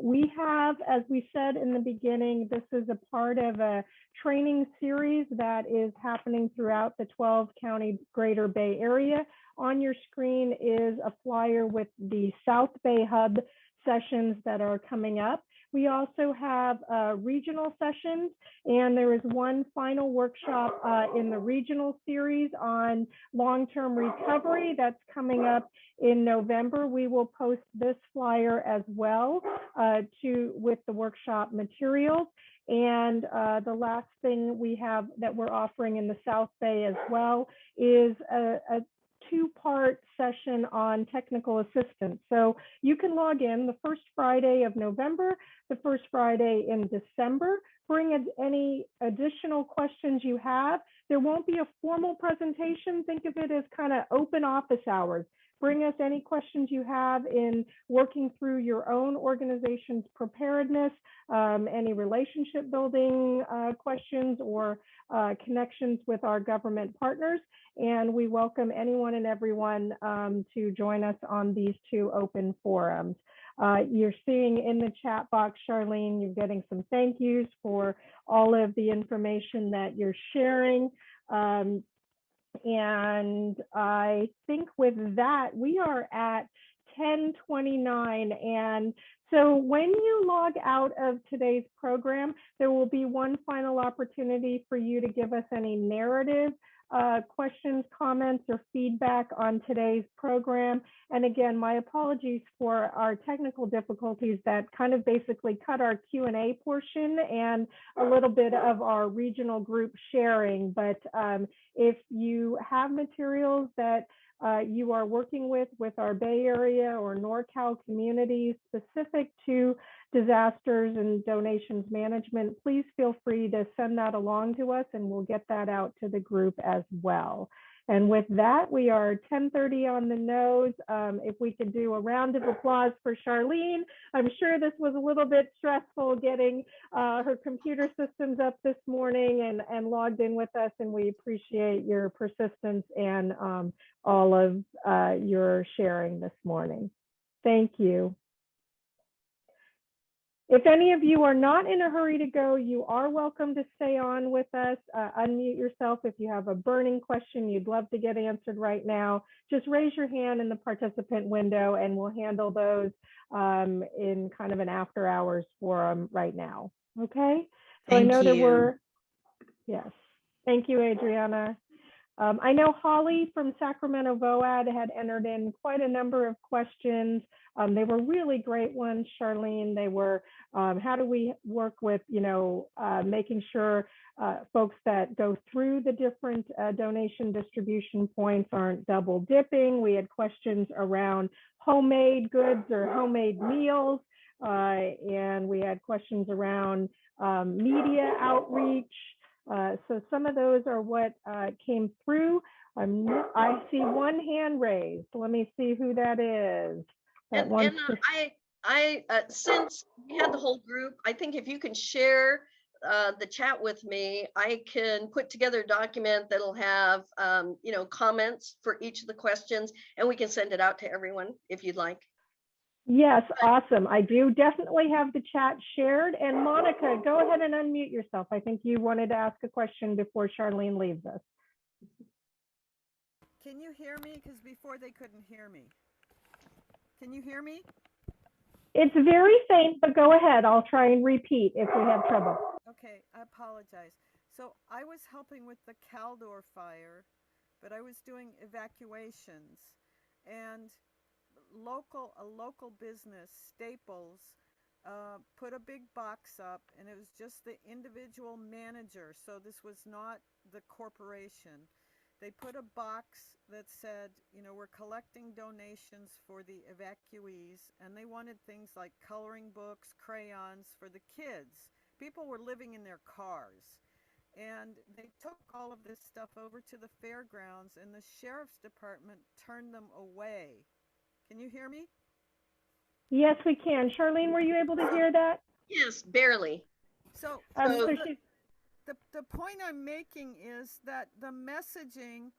We have, as we said in the beginning, this is a part of a training series that is happening throughout the 12-county Greater Bay Area. On your screen is a flyer with the South Bay Hub sessions that are coming up. We also have regional sessions, and there is one final workshop in the regional series on long-term recovery that's coming up in November. We will post this flyer as well with the workshop materials. And the last thing we have that we're offering in the South Bay as well is a two-part session on technical assistance. So you can log in the first Friday of November, the first Friday in December. Bring any additional questions you have. There won't be a formal presentation. Think of it as kind of open office hours. Bring us any questions you have in working through your own organization's preparedness, any relationship building questions or connections with our government partners. And we welcome anyone and everyone to join us on these two open forums. You're seeing in the chat box, Charlene, you're getting some thank yous for all of the information that you're sharing. And I think with that, we are at 10:29. And so when you log out of today's program, there will be one final opportunity for you to give us any narrative questions, comments, or feedback on today's program. And again, my apologies for our technical difficulties that kind of basically cut our Q&A portion and a little bit of our regional group sharing. But if you have materials that you are working with our Bay Area or NorCal communities specific to disasters and donations management, please feel free to send that along to us and we'll get that out to the group as well. And with that, we are 10:30 on the nose. If we could do a round of applause for Charlene. I'm sure this was a little bit stressful getting her computer systems up this morning and logged in with us, and we appreciate your persistence and all of your sharing this morning. Thank you. If any of you are not in a hurry to go, you are welcome to stay on with us. Unmute yourself if you have a burning question you'd love to get answered right now. Just raise your hand in the participant window and we'll handle those in kind of an after hours forum right now. Okay? So I know there were, yes. Thank you, Adriana. I know Holly from Sacramento VOAD had entered in quite a number of questions. They were really great ones, Charlene. They were, how do we work with, making sure folks that go through the different donation distribution points aren't double dipping. We had questions around homemade goods or homemade meals. And we had questions around media outreach. So some of those are what came through. I see one hand raised. Let me see who that is. Since we had the whole group, I think if you can share the chat with me, I can put together a document that'll have, comments for each of the questions, and we can send it out to everyone if you'd like. Yes, awesome. I do definitely have the chat shared. And Monica, go ahead and unmute yourself. I think you wanted to ask a question before Charlene leaves us. Can you hear me? Because before they couldn't hear me. Can you hear me? It's very faint, but go ahead. I'll try and repeat if we have trouble. Okay, I apologize. So I was helping with the CADRE fire, but I was doing evacuations. And a local business, Staples, put a big box up, and it was just the individual manager. So this was not the corporation. They put a box that said, we're collecting donations for the evacuees, and they wanted things like coloring books, crayons for the kids. People were living in their cars. And they took all of this stuff over to the fairgrounds, and the sheriff's department turned them away. Can you hear me? Yes, we can. Charlene, were you able to hear that? Yes, barely. So the point I'm making is that the messaging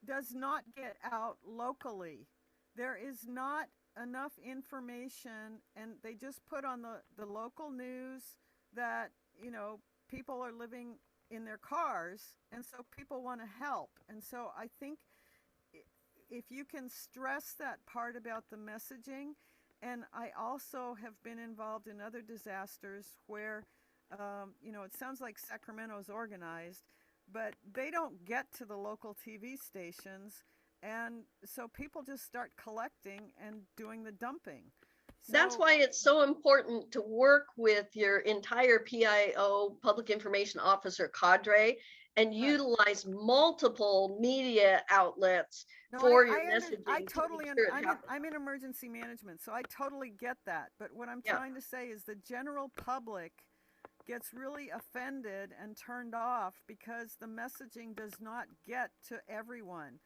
does not get out locally. There is not enough information, and they just put on the local news that, people are living in their cars, and so people want to help. And so I think if you can stress that part about the messaging, and I also have been involved in other disasters where, you know, it sounds like Sacramento's organized, but they don't get to the local TV stations. And so people just start collecting and doing the dumping. That's why it's so important to work with your entire PIO, Public Information Officer cadre, and utilize multiple media outlets for your messaging. I totally, I'm in emergency management, so I totally get that. But what I'm trying to say is the general public gets really offended and turned off because the messaging does not get to everyone.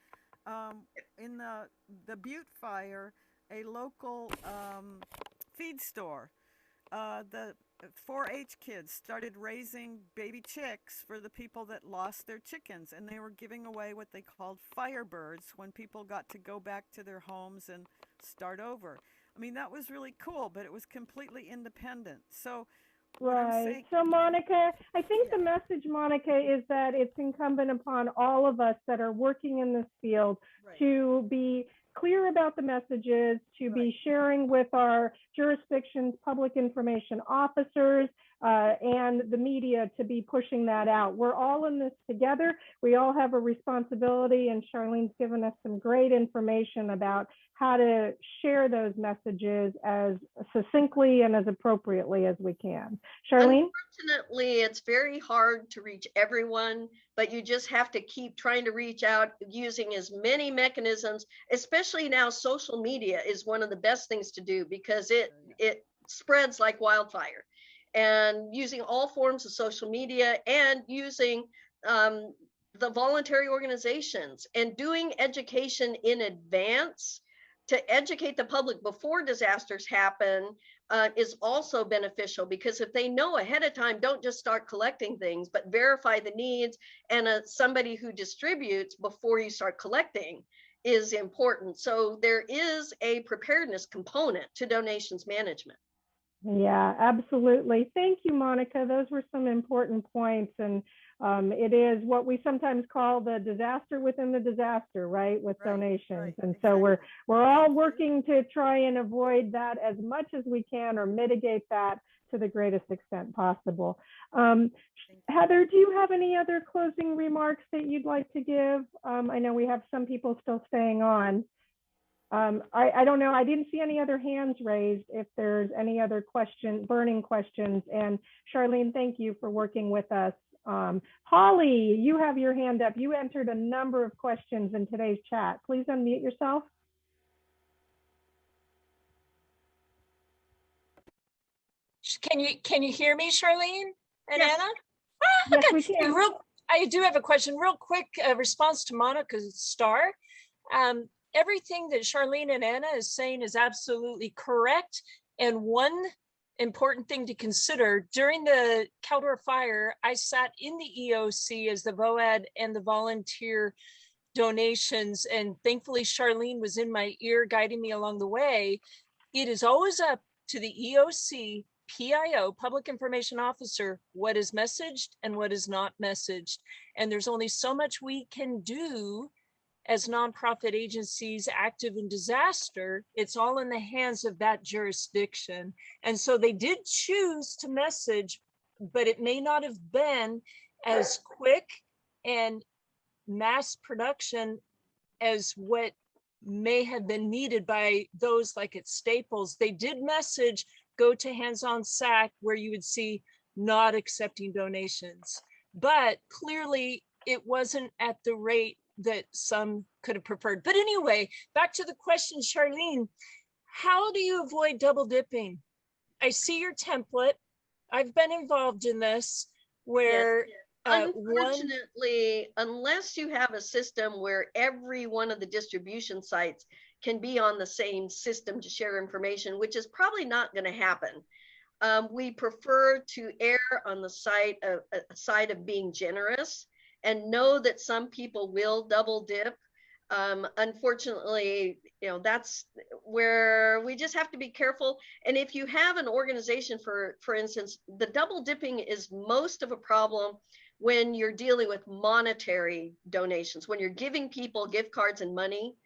In the Butte fire, a local feed store, the 4-H kids started raising baby chicks for the people that lost their chickens, and they were giving away what they called firebirds when people got to go back to their homes and start over. I mean, that was really cool, but it was completely independent. So right. So Monica, I think the message, Monica, is that it's incumbent upon all of us that are working in this field to be clear about the messages, to be sharing with our jurisdiction's public information officers and the media to be pushing that out. We're all in this together. We all have a responsibility, and Charlene's given us some great information about how to share those messages as succinctly and as appropriately as we can. Charlene? Unfortunately, it's very hard to reach everyone, but you just have to keep trying to reach out using as many mechanisms, especially now social media is one of the best things to do because it spreads like wildfire. And using all forms of social media and using the voluntary organizations and doing education in advance to educate the public before disasters happen is also beneficial, because if they know ahead of time, don't just start collecting things, but verify the needs, and somebody who distributes before you start collecting is important. So there is a preparedness component to donations management. Yeah, absolutely. Thank you, Monica. Those were some important points. And it is what we sometimes call the disaster within the disaster, right? With donations. And so we're all working to try and avoid that as much as we can, or mitigate that to the greatest extent possible. Heather, do you have any other closing remarks that you'd like to give? I know we have some people still staying on. I don't know. I didn't see any other hands raised if there's any other burning questions. And Charlene, thank you for working with us. Holly, you have your hand up. You entered a number of questions in today's chat. Please unmute yourself. Can you hear me, Charlene and Yes. Anna? Yes, we can. I do have a question. Real quick response to Monica's star. Everything that Charlene and Anna is saying is absolutely correct. And one important thing to consider, during the CADRE fire, I sat in the EOC as the VOAD and the volunteer donations. And thankfully, Charlene was in my ear guiding me along the way. It is always up to the EOC PIO, Public Information Officer, what is messaged and what is not messaged. And there's only so much we can do as nonprofit agencies active in disaster. It's all in the hands of that jurisdiction. And so they did choose to message, but it may not have been as quick and mass production as what may have been needed by those like at Staples. They did message, go to hands-on SAC, where you would see not accepting donations. But clearly it wasn't at the rate that some could have preferred. But anyway, back to the question, Charlene, how do you avoid double dipping? I see your template. I've been involved in this where unfortunately, unless you have a system where every one of the distribution sites can be on the same system to share information, which is probably not going to happen. We prefer to err on the side of being generous, and know that some people will double dip. Unfortunately, that's where we just have to be careful. And if you have an organization, for instance, the double dipping is most of a problem when you're dealing with monetary donations, when you're giving people gift cards and money.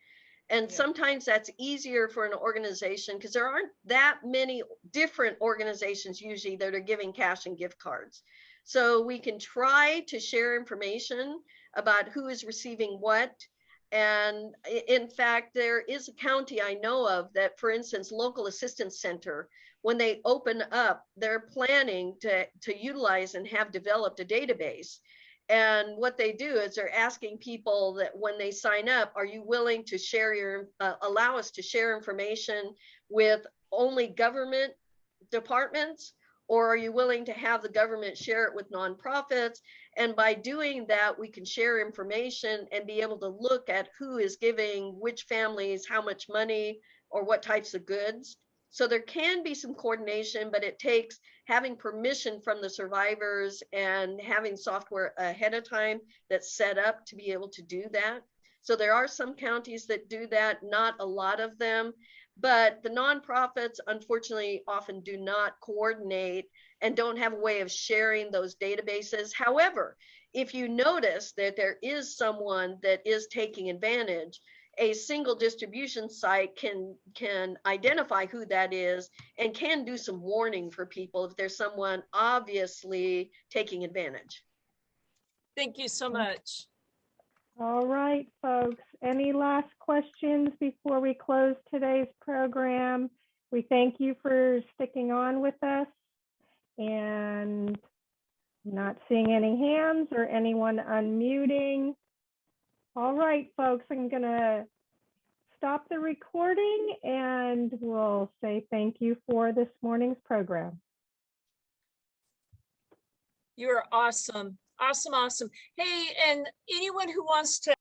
And Yeah. sometimes that's easier for an organization because there aren't that many different organizations usually that are giving cash and gift cards. So we can try to share information about who is receiving what. And in fact, there is a county I know of that, for instance, Local Assistance Center, when they open up, they're planning to utilize and have developed a database. And what they do is they're asking people that when they sign up, are you willing to share your, allow us to share information with only government departments, or are you willing to have the government share it with nonprofits? And by doing that, we can share information and be able to look at who is giving which families how much money or what types of goods. So there can be some coordination, but it takes having permission from the survivors and having software ahead of time that's set up to be able to do that. So there are some counties that do that, not a lot of them, but the nonprofits unfortunately often do not coordinate and don't have a way of sharing those databases. However, if you notice that there is someone that is taking advantage, a single distribution site can identify who that is and can do some warning for people if there's someone obviously taking advantage. Thank you so much. All right, folks. Any last questions before we close today's program? We thank you for sticking on with us, and not seeing any hands or anyone unmuting. All right, folks, I'm going to stop the recording and we'll say thank you for this morning's program. You're awesome. Awesome, awesome. Hey, and anyone who wants to